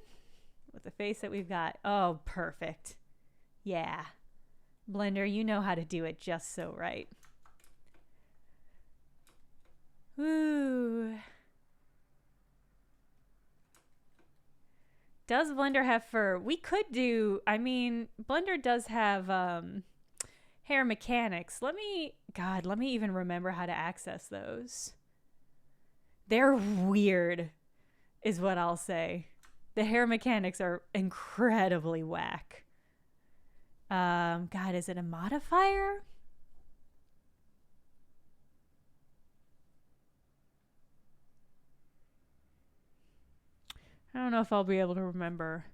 with the face that we've got. Oh, perfect. Yeah. Blender, you know how to do it just so right. Ooh. Does Blender have fur? We could do, I mean, Blender does have hair mechanics. Let me even remember how to access those. They're weird, is what I'll say. The hair mechanics are incredibly whack. God, is it a modifier? I don't know if I'll be able to remember.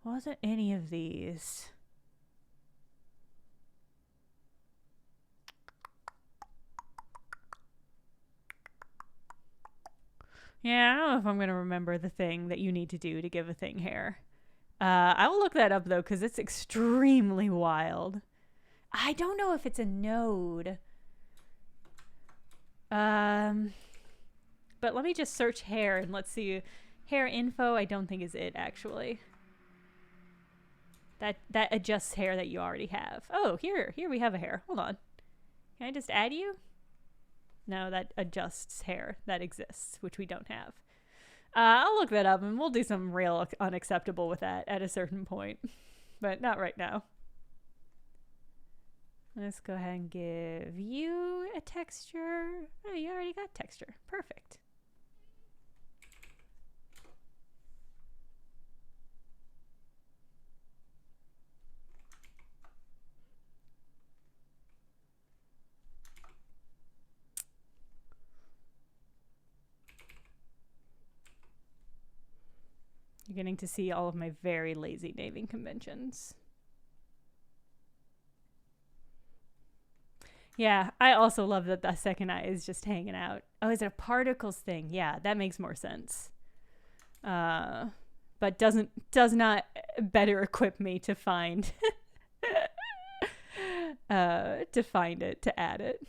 Wasn't any of these. Yeah, I don't know if I'm going to remember the thing that you need to do to give a thing hair. I will look that up, though, because it's extremely wild. I don't know if it's a node. But let me just search hair and let's see. Hair info, I don't think is it, actually. That adjusts hair that you already have. Oh, here we have a hair. Hold on. Can I just add you? No, that adjusts hair that exists, which we don't have. I'll look that up and we'll do something real unacceptable with that at a certain point. But not right now. Let's go ahead and give you a texture. Oh, you already got texture. Perfect. You're getting to see all of my very lazy naming conventions. Yeah, I also love that the second eye is just hanging out. Oh, is it a particles thing? Yeah, that makes more sense. But does not better equip me to find to add it.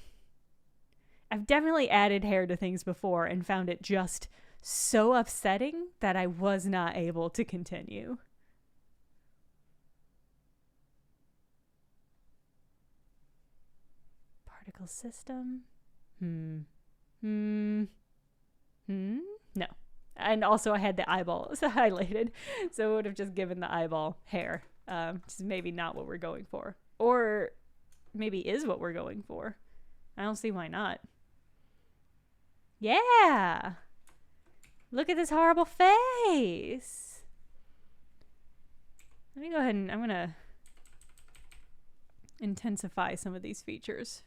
I've definitely added hair to things before and found it just so upsetting that I was not able to continue. Particle system. No. And also I had the eyeball highlighted, so it would have just given the eyeball hair. Which is maybe not what we're going for. Or maybe is what we're going for. I don't see why not. Yeah! Look at this horrible face. Let me go ahead and I'm going to intensify some of these features.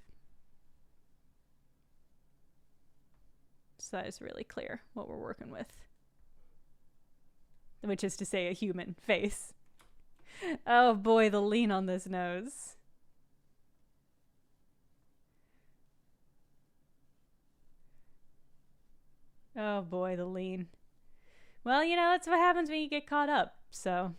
So that is really clear what we're working with. Which is to say a human face. Oh boy, the lean on this nose. Oh boy, the lean. Well, you know, that's what happens when you get caught up, so.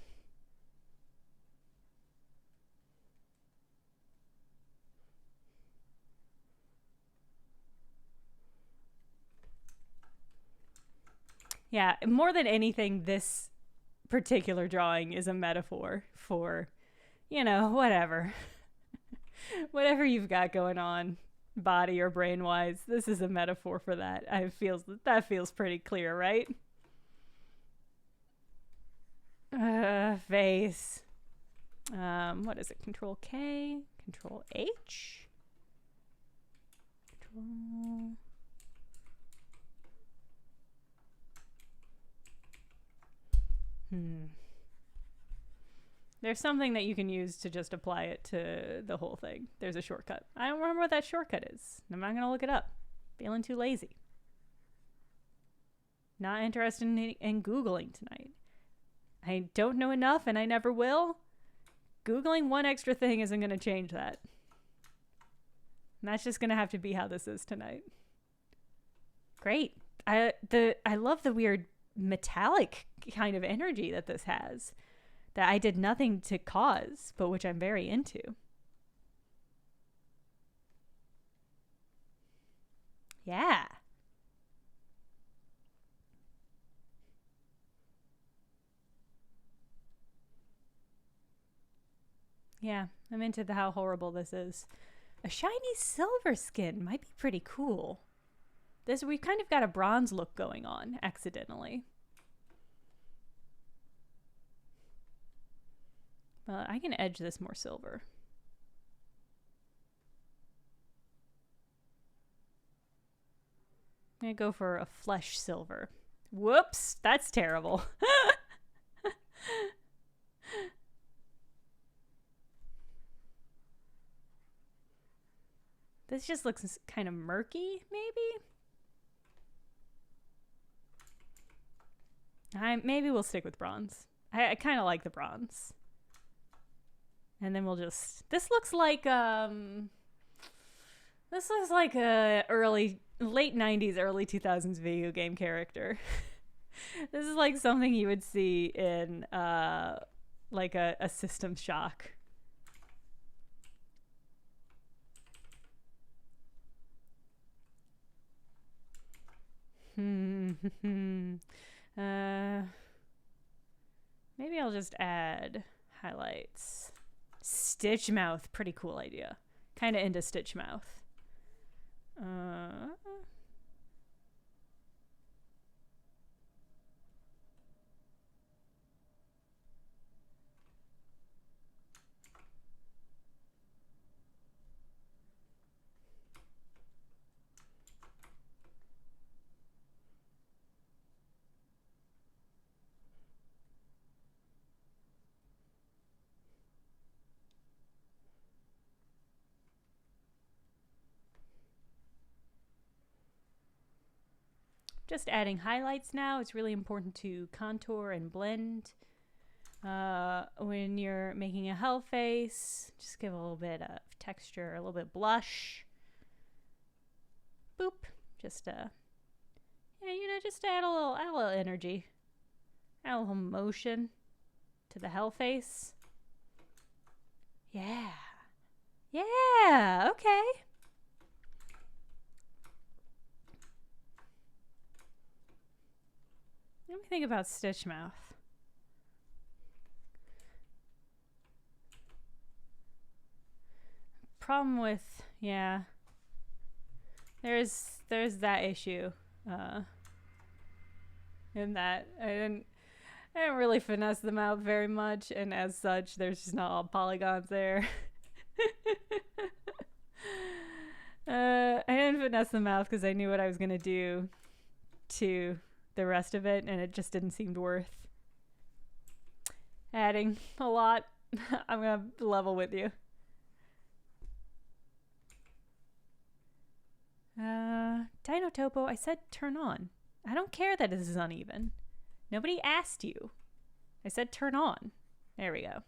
Yeah, more than anything, this particular drawing is a metaphor for, you know, whatever. Whatever you've got going on. Body or brain wise, this is a metaphor for that. That feels pretty clear, right? Face. What is it? Control K, Control H, Control. There's something that you can use to just apply it to the whole thing. There's a shortcut. I don't remember what that shortcut is. I'm not going to look it up. Feeling too lazy. Not interested in Googling tonight. I don't know enough and I never will. Googling one extra thing isn't going to change that. And that's just going to have to be how this is tonight. Great. I love the weird metallic kind of energy that this has that I did nothing to cause, but which I'm very into. Yeah. Yeah, I'm into how horrible this is. A shiny silver skin might be pretty cool. We've kind of got a bronze look going on, accidentally. But I can edge this more silver. I'm gonna go for a flesh silver. Whoops, that's terrible. This just looks kind of murky, maybe? Maybe we'll stick with bronze. I kind of like the bronze. And then we'll just... This looks like a late 90s, early 2000s video game character. This is like something you would see in like a System Shock. Maybe I'll just add highlights. Stitch mouth, pretty cool idea. Kind of into stitch mouth. Just adding highlights now. It's really important to contour and blend. When you're making a hell face, just give a little bit of texture, a little bit of blush. Boop. Just yeah, you know, just add a little energy. Add a little motion to the hell face. Yeah. Yeah, okay. Let me think about stitch mouth. Problem with, yeah, there's that issue in that I didn't really finesse the mouth very much, and as such there's just not all polygons there. I didn't finesse the mouth because I knew what I was gonna do to the rest of it, and it just didn't seem worth adding a lot. I'm gonna level with you. Dino Topo, I said turn on. I don't care that this is uneven. Nobody asked you. I said turn on. There we go.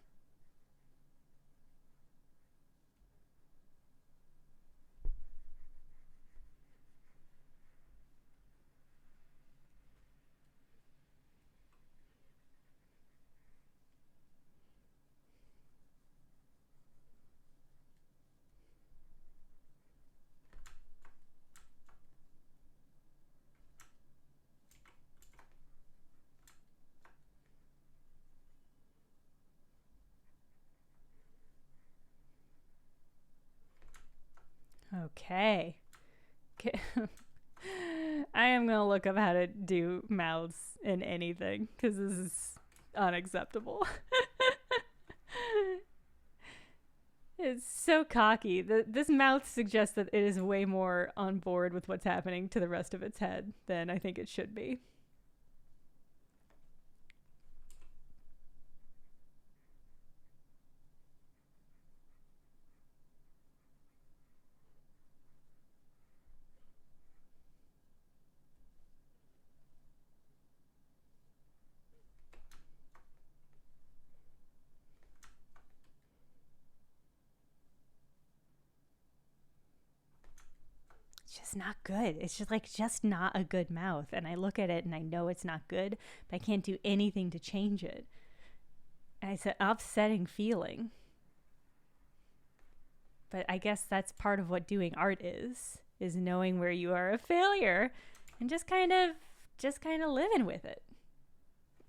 Okay. I am going to look up how to do mouths in anything because this is unacceptable. It's so cocky. This mouth suggests that it is way more on board with what's happening to the rest of its head than I think it should be. just not good. It's just like just not a good mouth. And I look at it and I know it's not good, but I can't do anything to change it. And it's an upsetting feeling. But I guess that's part of what doing art is knowing where you are a failure and just kind of living with it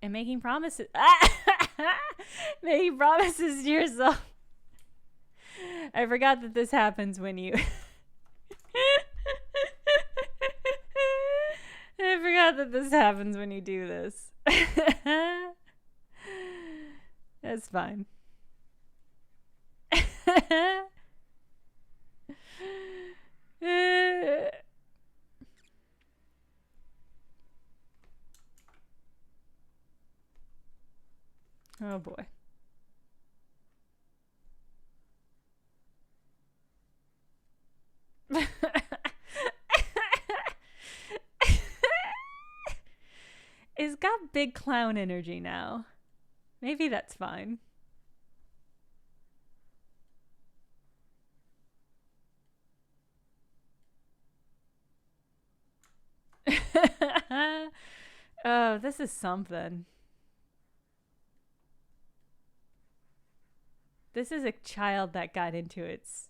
and making promises. Making promises to yourself. I forgot that this happens when you I forgot that this happens when you do this. That's fine. Oh boy. It's got big clown energy now. Maybe that's fine. Oh, this is something. This is a child that got into its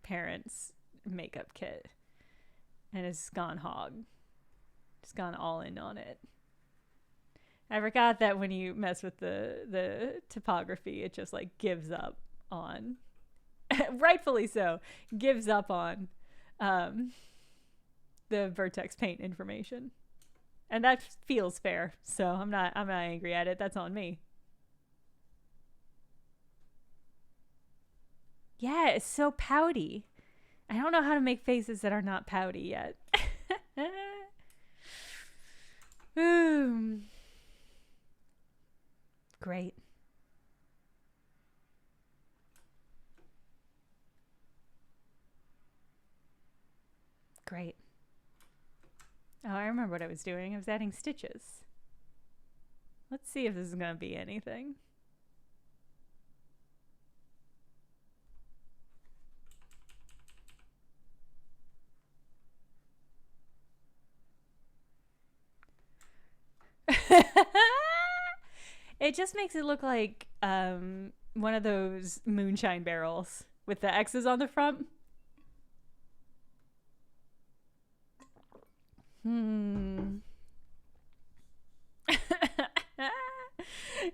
parents' makeup kit and has gone hog. Just gone all in on it. I forgot that when you mess with the typography, it just like gives up on, rightfully so, gives up on the Vertex paint information. And that feels fair. So I'm not angry at it. That's on me. Yeah, it's so pouty. I don't know how to make faces that are not pouty yet. Great. Great. Oh, I remember what I was doing. I was adding stitches. Let's see if this is going to be anything. It just makes it look like one of those moonshine barrels with the X's on the front.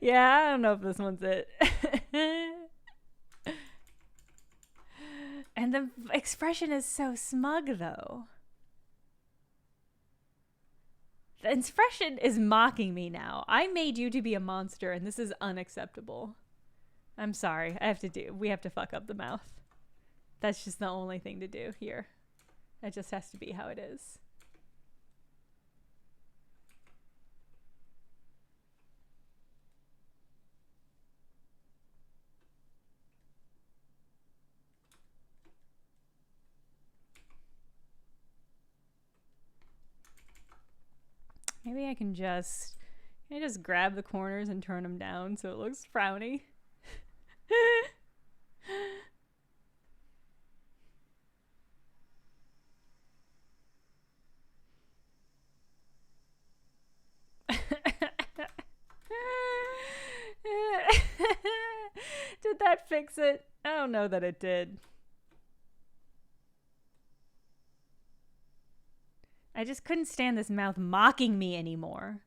Yeah, I don't know if this one's it. And the expression is so smug, though. The expression is mocking me now. I made you to be a monster, and this is unacceptable. I'm sorry. We have to fuck up the mouth. That's just the only thing to do here. That just has to be how it is. Maybe I can just grab the corners and turn them down so it looks frowny. Did that fix it? I don't know that it did. I just couldn't stand this mouth mocking me anymore.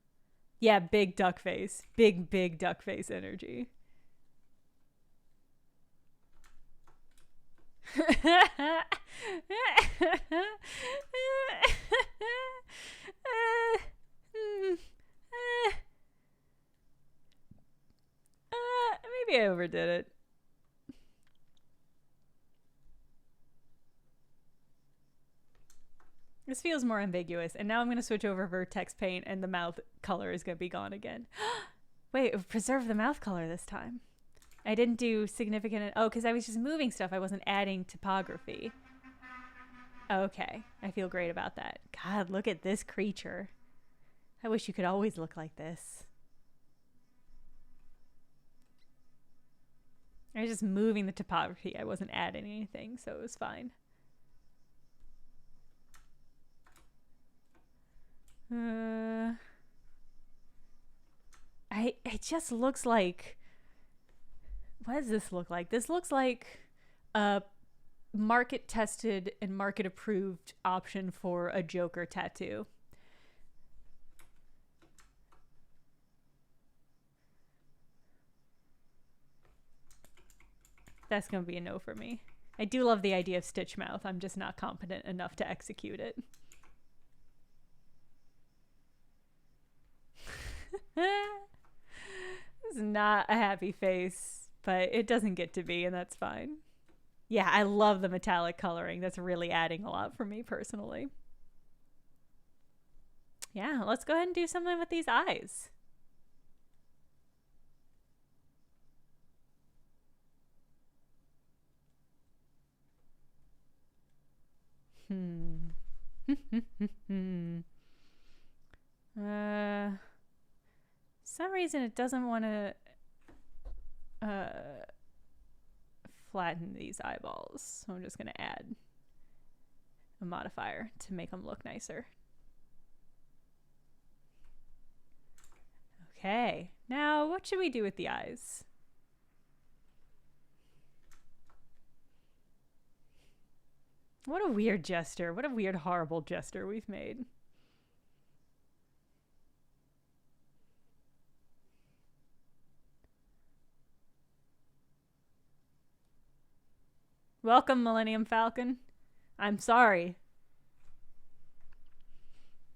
Yeah, big duck face. Big duck face energy. Maybe I overdid it. This feels more ambiguous. And now I'm going to switch over Vertex paint and the mouth color is going to be gone again. Wait, preserve the mouth color this time. I didn't do significant... Oh, because I was just moving stuff. I wasn't adding typography. Okay. I feel great about that. God, look at this creature. I wish you could always look like this. I was just moving the typography. I wasn't adding anything, so it was fine. It just looks like, what does this look like? This looks like a market tested and market approved option for a Joker tattoo. That's gonna be a no for me. I do love the idea of stitch mouth. I'm just not competent enough to execute it. This is not a happy face, but it doesn't get to be, and that's fine. Yeah, I love the metallic coloring. That's really adding a lot for me personally. Yeah, let's go ahead and do something with these eyes. Some reason it doesn't want to flatten these eyeballs. So I'm just going to add a modifier to make them look nicer. Okay, now what should we do with the eyes? What a weird gesture. What a weird, horrible gesture we've made. Welcome, Millennium Falcon. I'm sorry.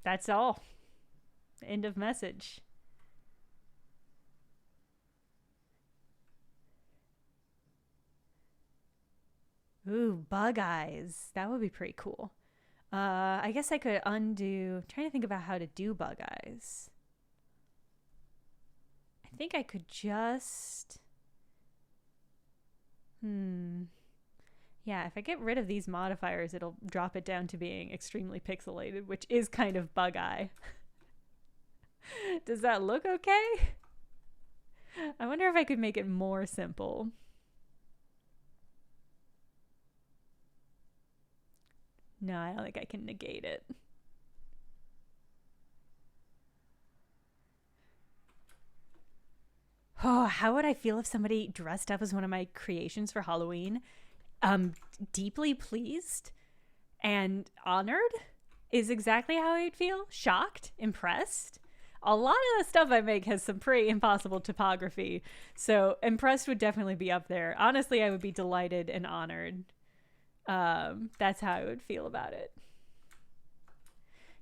That's all. End of message. Ooh, bug eyes. That would be pretty cool. I guess I could undo. I'm trying to think about how to do bug eyes. I think I could just. Yeah, if I get rid of these modifiers, it'll drop it down to being extremely pixelated, which is kind of bug eye. Does that look okay? I wonder if I could make it more simple. No, I don't think I can negate it. Oh, how would I feel if somebody dressed up as one of my creations for Halloween? Deeply pleased and honored is exactly how I'd feel. Shocked, impressed. A lot of the stuff I make has some pretty impossible typography, so impressed would definitely be up there. Honestly, I would be delighted and honored. That's how I would feel about it.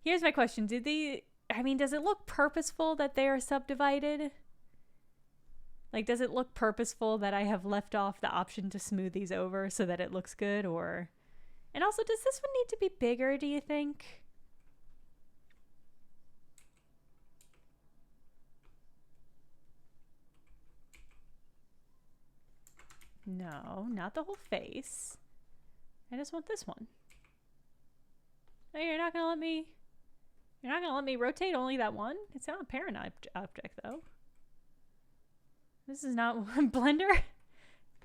Here's my question. Does it look purposeful that they are subdivided? Like, does it look purposeful that I have left off the option to smooth these over so that it looks good? Or, and also, does this one need to be bigger, do you think? No, not the whole face. I just want this one. No, you're not gonna let me rotate only that one? It's not a parent object, though. This is not Blender.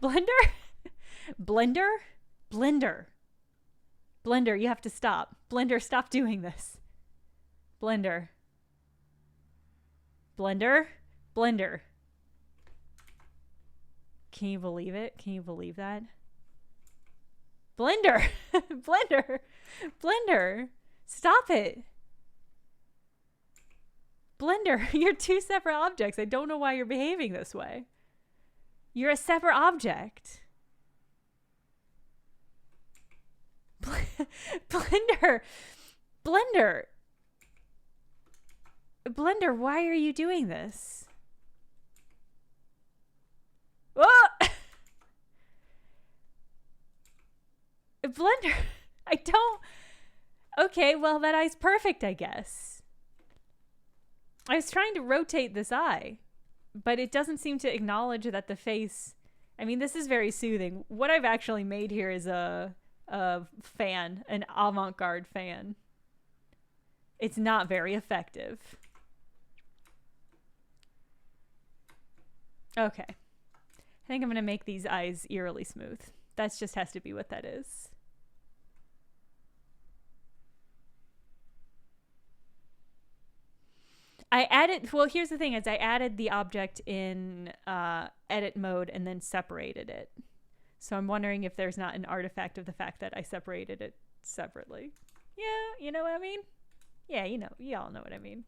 Blender, you have to stop. Blender, stop doing this. Blender. Can you believe it? Can you believe that? Blender. Blender. Stop it. Blender, you're two separate objects. I don't know why you're behaving this way. You're a separate object. Blender, why are you doing this? Oh! Blender, I don't. Okay, well, that eye's perfect, I guess. I was trying to rotate this eye, but it doesn't seem to acknowledge that the face. I mean, this is very soothing. What I've actually made here is a fan, an avant-garde fan. It's not very effective. Okay. I think I'm going to make these eyes eerily smooth. That just has to be what that is. I added, well, here's the thing is I added the object in edit mode and then separated it. So I'm wondering if there's not an artifact of the fact that I separated it separately. Yeah, you know what I mean? Yeah, you all know what I mean.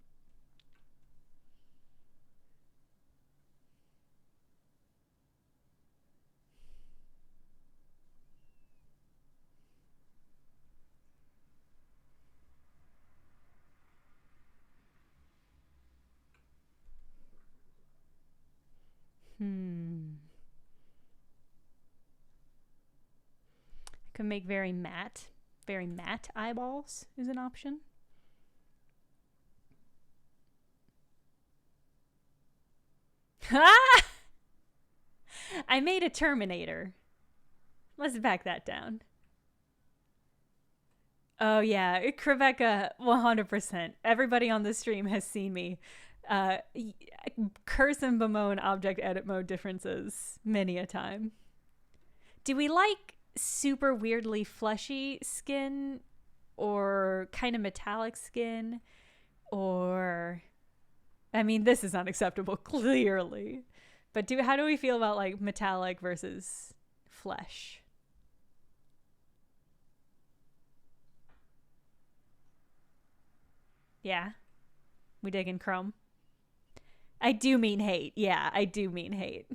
I could make very matte eyeballs is an option. I made a Terminator. Let's back that down. Oh yeah, Kreveka, 100%. Everybody on the stream has seen me curse and bemoan object edit mode differences many a time. Do we like super weirdly fleshy skin or kind of metallic skin? Or, I mean, this is unacceptable, clearly. But how do we feel about like metallic versus flesh? Yeah. We digging chrome. I do mean hate. Yeah, I do mean hate.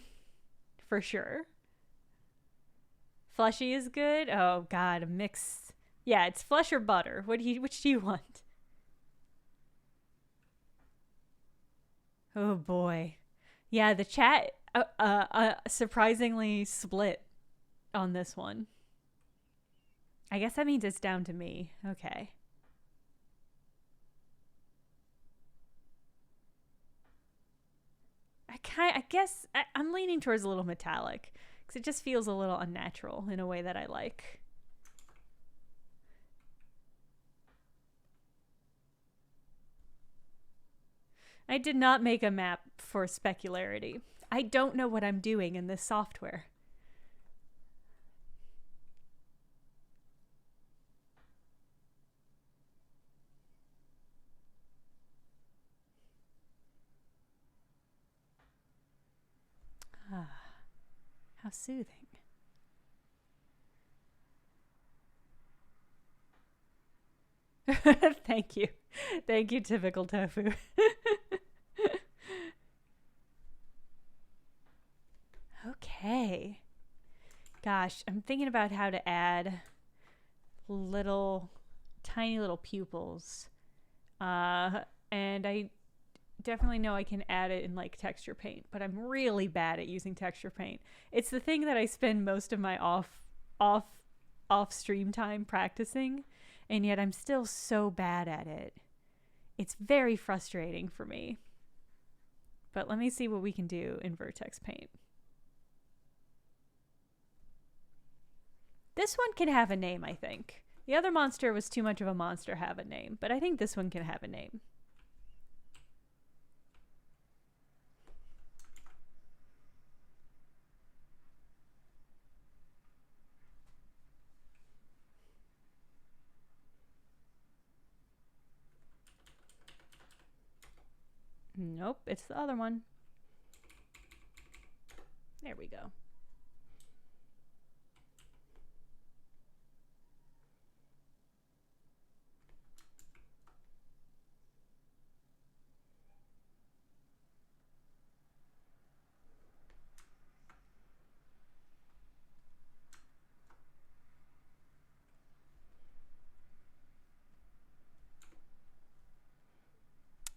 For sure. Fleshy is good. Oh god, a mix. Yeah, it's flesh or butter. Which do you want? Oh boy. Yeah, the chat surprisingly split on this one. I guess that means it's down to me. Okay. I guess I'm leaning towards a little metallic because it just feels a little unnatural in a way that I like. I did not make a map for specularity. I don't know what I'm doing in this software. How soothing. Thank you. Thank you, typical tofu. Okay. Gosh, I'm thinking about how to add tiny little pupils. And I definitely know I can add it in like texture paint, but I'm really bad at using texture paint. It's the thing that I spend most of my off stream time practicing, and yet I'm still so bad at it. It's very frustrating for me. But let me see what we can do in Vertex Paint. This one can have a name, I think. The other monster was too much of a monster to have a name, but I think this one can have a name. Nope, it's the other one. There we go.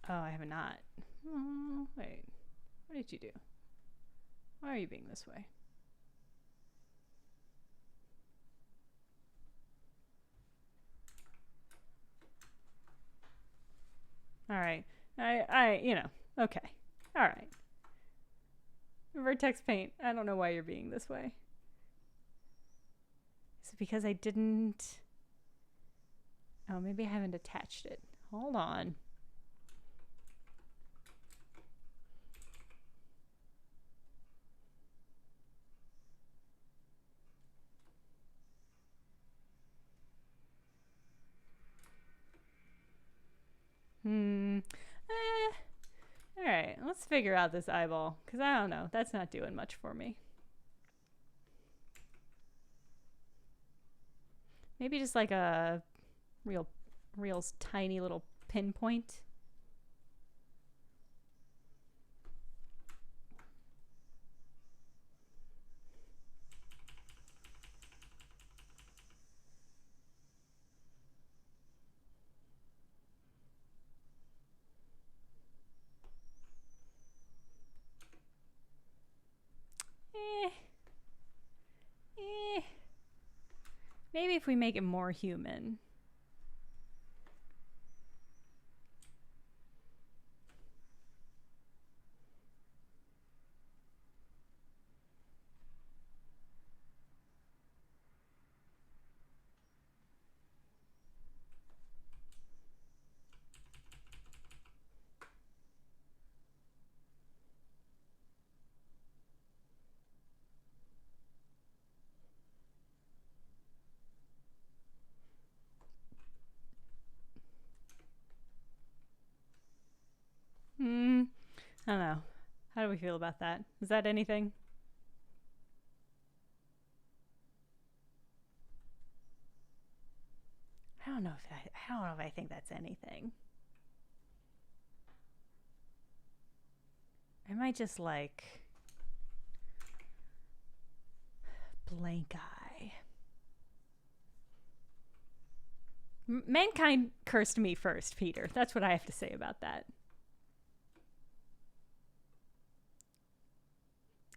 Oh, I have not. Oh, wait. What did you do? Why are you being this way? All right. Okay. All right. Vertex Paint. I don't know why you're being this way. Is it because I didn't... Oh, maybe I haven't attached it. Hold on. Let's figure out this eyeball, because I don't know. That's not doing much for me. Maybe just like a real tiny little pinpoint. Maybe if we make it more human. I don't know. How do we feel about that? Is that anything? I don't know if I think that's anything. I might just like blank eye. Mankind cursed me first, Peter. That's what I have to say about that.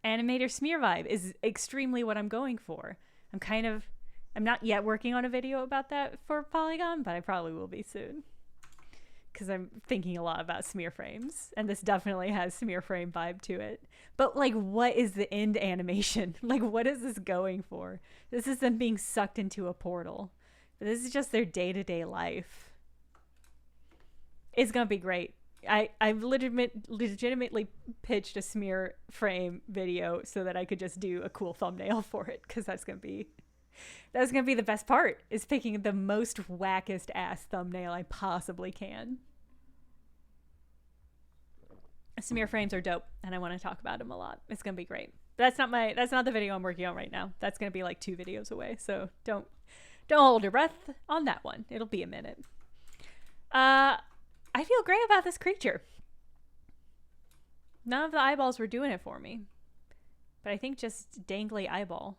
Animator smear vibe is extremely what I'm going for. I'm not yet working on a video about that for Polygon, but I probably will be soon. Because I'm thinking a lot about smear frames, and this definitely has smear frame vibe to it. But like, what is the end animation? Like, what is this going for? This is them being sucked into a portal. This is just their day-to-day life. It's gonna be great. I've legitimately pitched a smear frame video so that I could just do a cool thumbnail for it, because that's gonna be the best part, is picking the most wackest ass thumbnail I possibly can. Smear frames are dope, and I want to talk about them a lot. It's gonna be great. That's not the video I'm working on right now. That's gonna be like 2 videos away, so don't hold your breath on that one. It'll be a minute. I feel great about this creature. None of the eyeballs were doing it for me, but I think just dangly eyeball.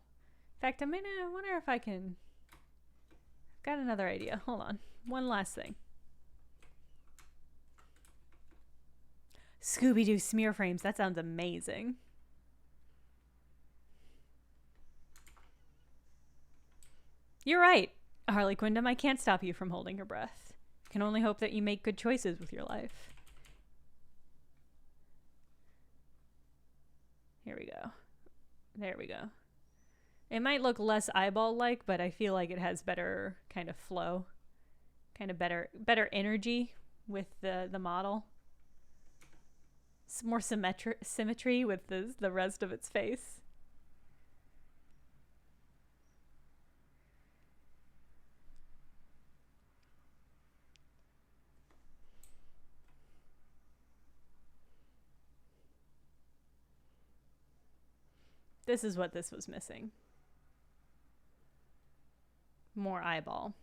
In fact, I wonder if I can. I've got another idea. Hold on. One last thing. Scooby-Doo smear frames. That sounds amazing. You're right, Harley Quindom. I can't stop you from holding your breath. I can only hope that you make good choices with your life. Here we go. There we go. It might look less eyeball-like, but I feel like it has better kind of flow. Kind of better energy with the model. Some more symmetry with the rest of its face. This is what this was missing. More eyeball.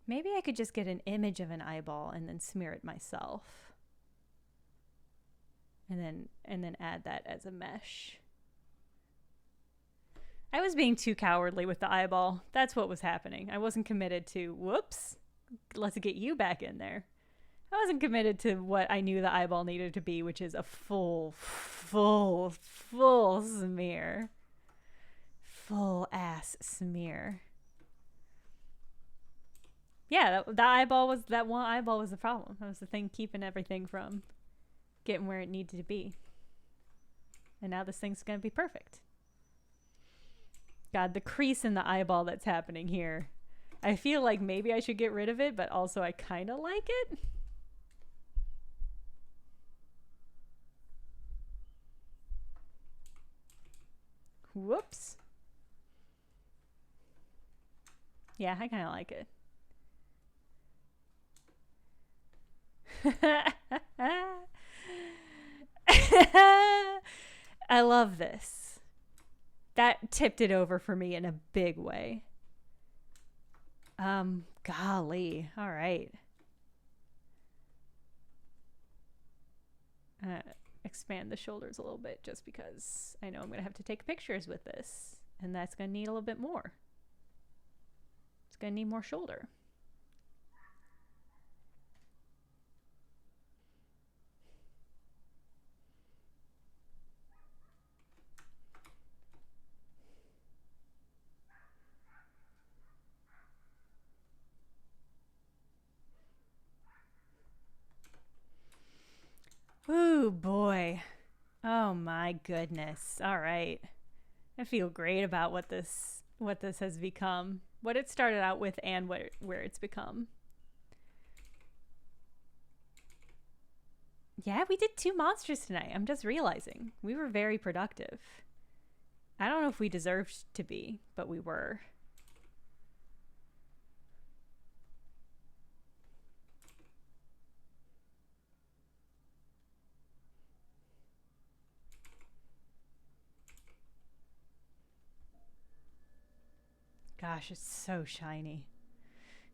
Maybe I could just get an image of an eyeball and then smear it myself. And then add that as a mesh. I was being too cowardly with the eyeball. That's what was happening. I wasn't committed to, whoops, let's get you back in there. I wasn't committed to what I knew the eyeball needed to be, which is a full smear. Full ass smear. Yeah, that one eyeball was the problem. That was the thing keeping everything from getting where it needed to be. And now this thing's gonna be perfect. God, the crease in the eyeball that's happening here. I feel like maybe I should get rid of it, but also I kind of like it. Whoops. Yeah, I kind of like it. I love this. That tipped it over for me in a big way. Golly. All right. Expand the shoulders a little bit just because I know I'm going to have to take pictures with this, and that's going to need a little bit more. It's going to need more shoulder. Ooh, boy. Oh my goodness. All right. I feel great about what this has become. What it started out with and where it's become. Yeah, we did 2 monsters tonight. I'm just realizing. We were very productive. I don't know if we deserved to be, but we were. Gosh, it's so shiny.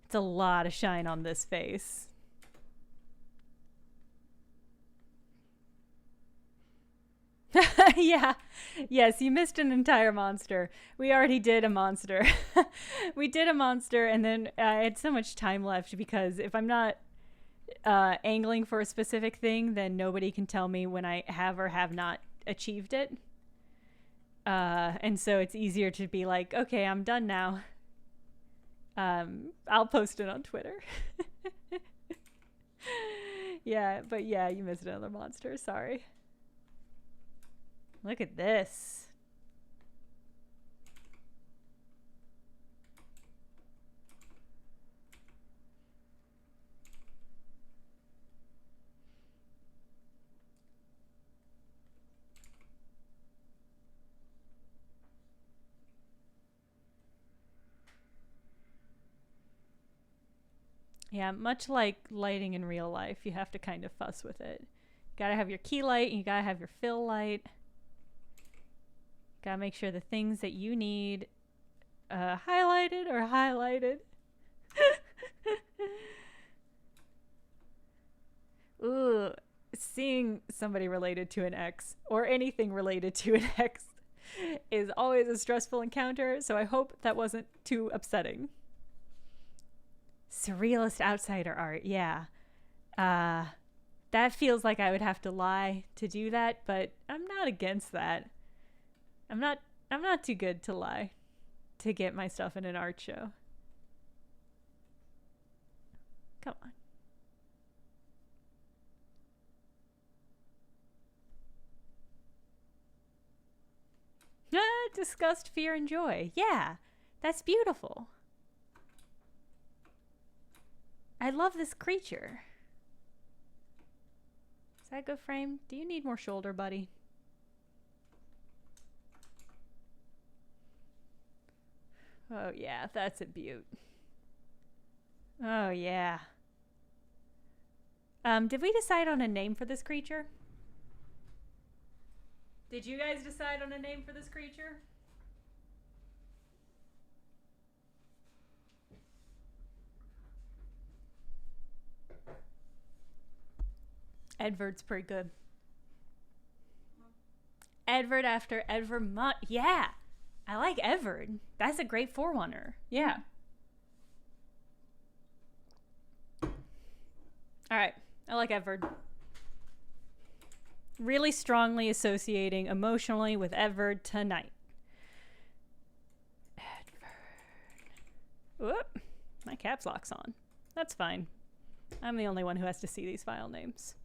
It's a lot of shine on this face. Yeah. Yes, you missed an entire monster. We already did a monster. We did a monster, and then I had so much time left because if I'm not angling for a specific thing, then nobody can tell me when I have or have not achieved it. And so it's easier to be like, okay, I'm done now. I'll post it on Twitter. Yeah, but yeah, you missed another monster. Sorry. Look at this. Yeah, much like lighting in real life, you have to kind of fuss with it. You gotta have your key light, and you gotta have your fill light. Gotta make sure the things that you need highlighted are highlighted. Ooh, seeing somebody related to an ex or anything related to an ex is always a stressful encounter, so I hope that wasn't too upsetting. Surrealist outsider art, yeah. That feels like I would have to lie to do that, but I'm not against that. I'm not too good to lie to get my stuff in an art show. Come on. Disgust, fear, and joy. Yeah, that's beautiful. I love this creature. Is that a good frame? Do you need more shoulder, buddy? Oh yeah, that's a beaut. Oh yeah. Did we decide on a name for this creature? Did you guys decide on a name for this creature? Edvard's pretty good. Edvard after Edvard yeah. I like Edvard. That's a great forerunner. Yeah. All right. I like Edvard. Really strongly associating emotionally with Edvard tonight. Edvard. Whoop. My caps lock's on. That's fine. I'm the only one who has to see these file names.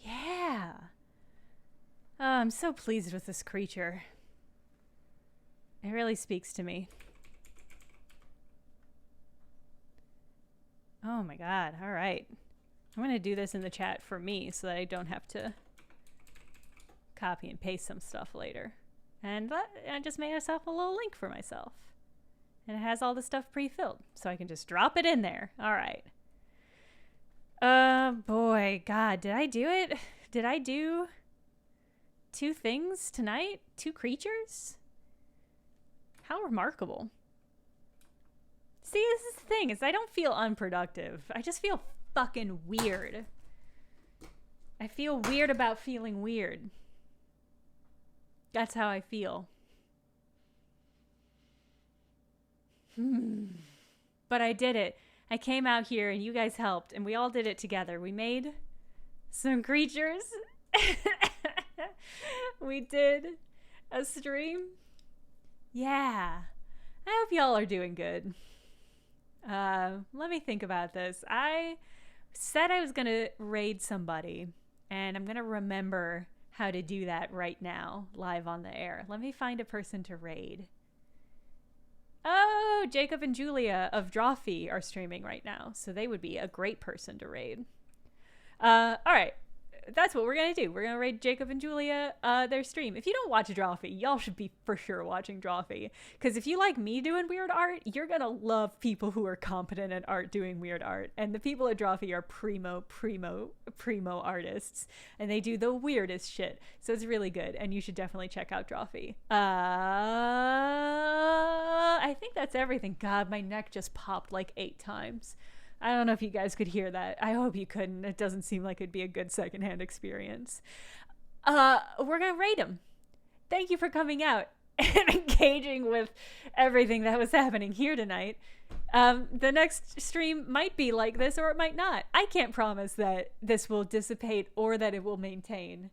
Yeah. Oh, I'm so pleased with this creature. It really speaks to me. Oh my god. All right. I'm going to do this in the chat for me so that I don't have to copy and paste some stuff later. And I just made myself a little link for myself. And it has all the stuff pre-filled, so I can just drop it in there. All right. Boy, God, did I do it? Did I do 2 things tonight? 2 creatures? How remarkable. See, this is the thing, is I don't feel unproductive. I just feel fucking weird. I feel weird about feeling weird. That's how I feel. But I did it. I came out here and you guys helped and we all did it together. We made some creatures. We did a stream. Yeah. I hope y'all are doing good. Let me think about this. I said I was going to raid somebody and I'm going to remember how to do that right now, live on the air. Let me find a person to raid. Oh, Jacob and Julia of Drawfee are streaming right now, so they would be a great person to raid. All right, that's what we're gonna do. We're gonna raid Jacob and Julia their stream. If you don't watch Drawfee, y'all should be for sure watching Drawfee, because if you like me doing weird art, you're gonna love people who are competent at art doing weird art. And the people at Drawfee are primo artists, and they do the weirdest shit. So it's really good, and you should definitely check out Drawfee. I think that's everything. God, my neck just popped like 8 times. I don't know if you guys could hear that. I hope you couldn't. It doesn't seem like it'd be a good secondhand experience. We're gonna rate them. Thank you for coming out and engaging with everything that was happening here tonight. The next stream might be like this or it might not. I can't promise that this will dissipate or that it will maintain.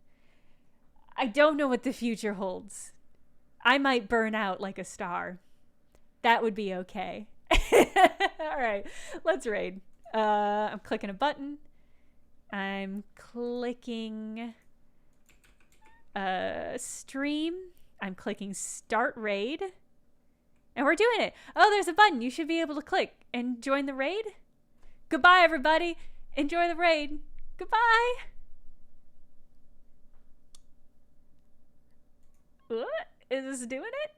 I don't know what the future holds. I might burn out like a star. That would be okay. All right, let's raid. I'm clicking a button. I'm clicking stream. I'm clicking start raid. And we're doing it. Oh, there's a button you should be able to click and join the raid. Goodbye, everybody. Enjoy the raid. Goodbye. What? Is this doing it?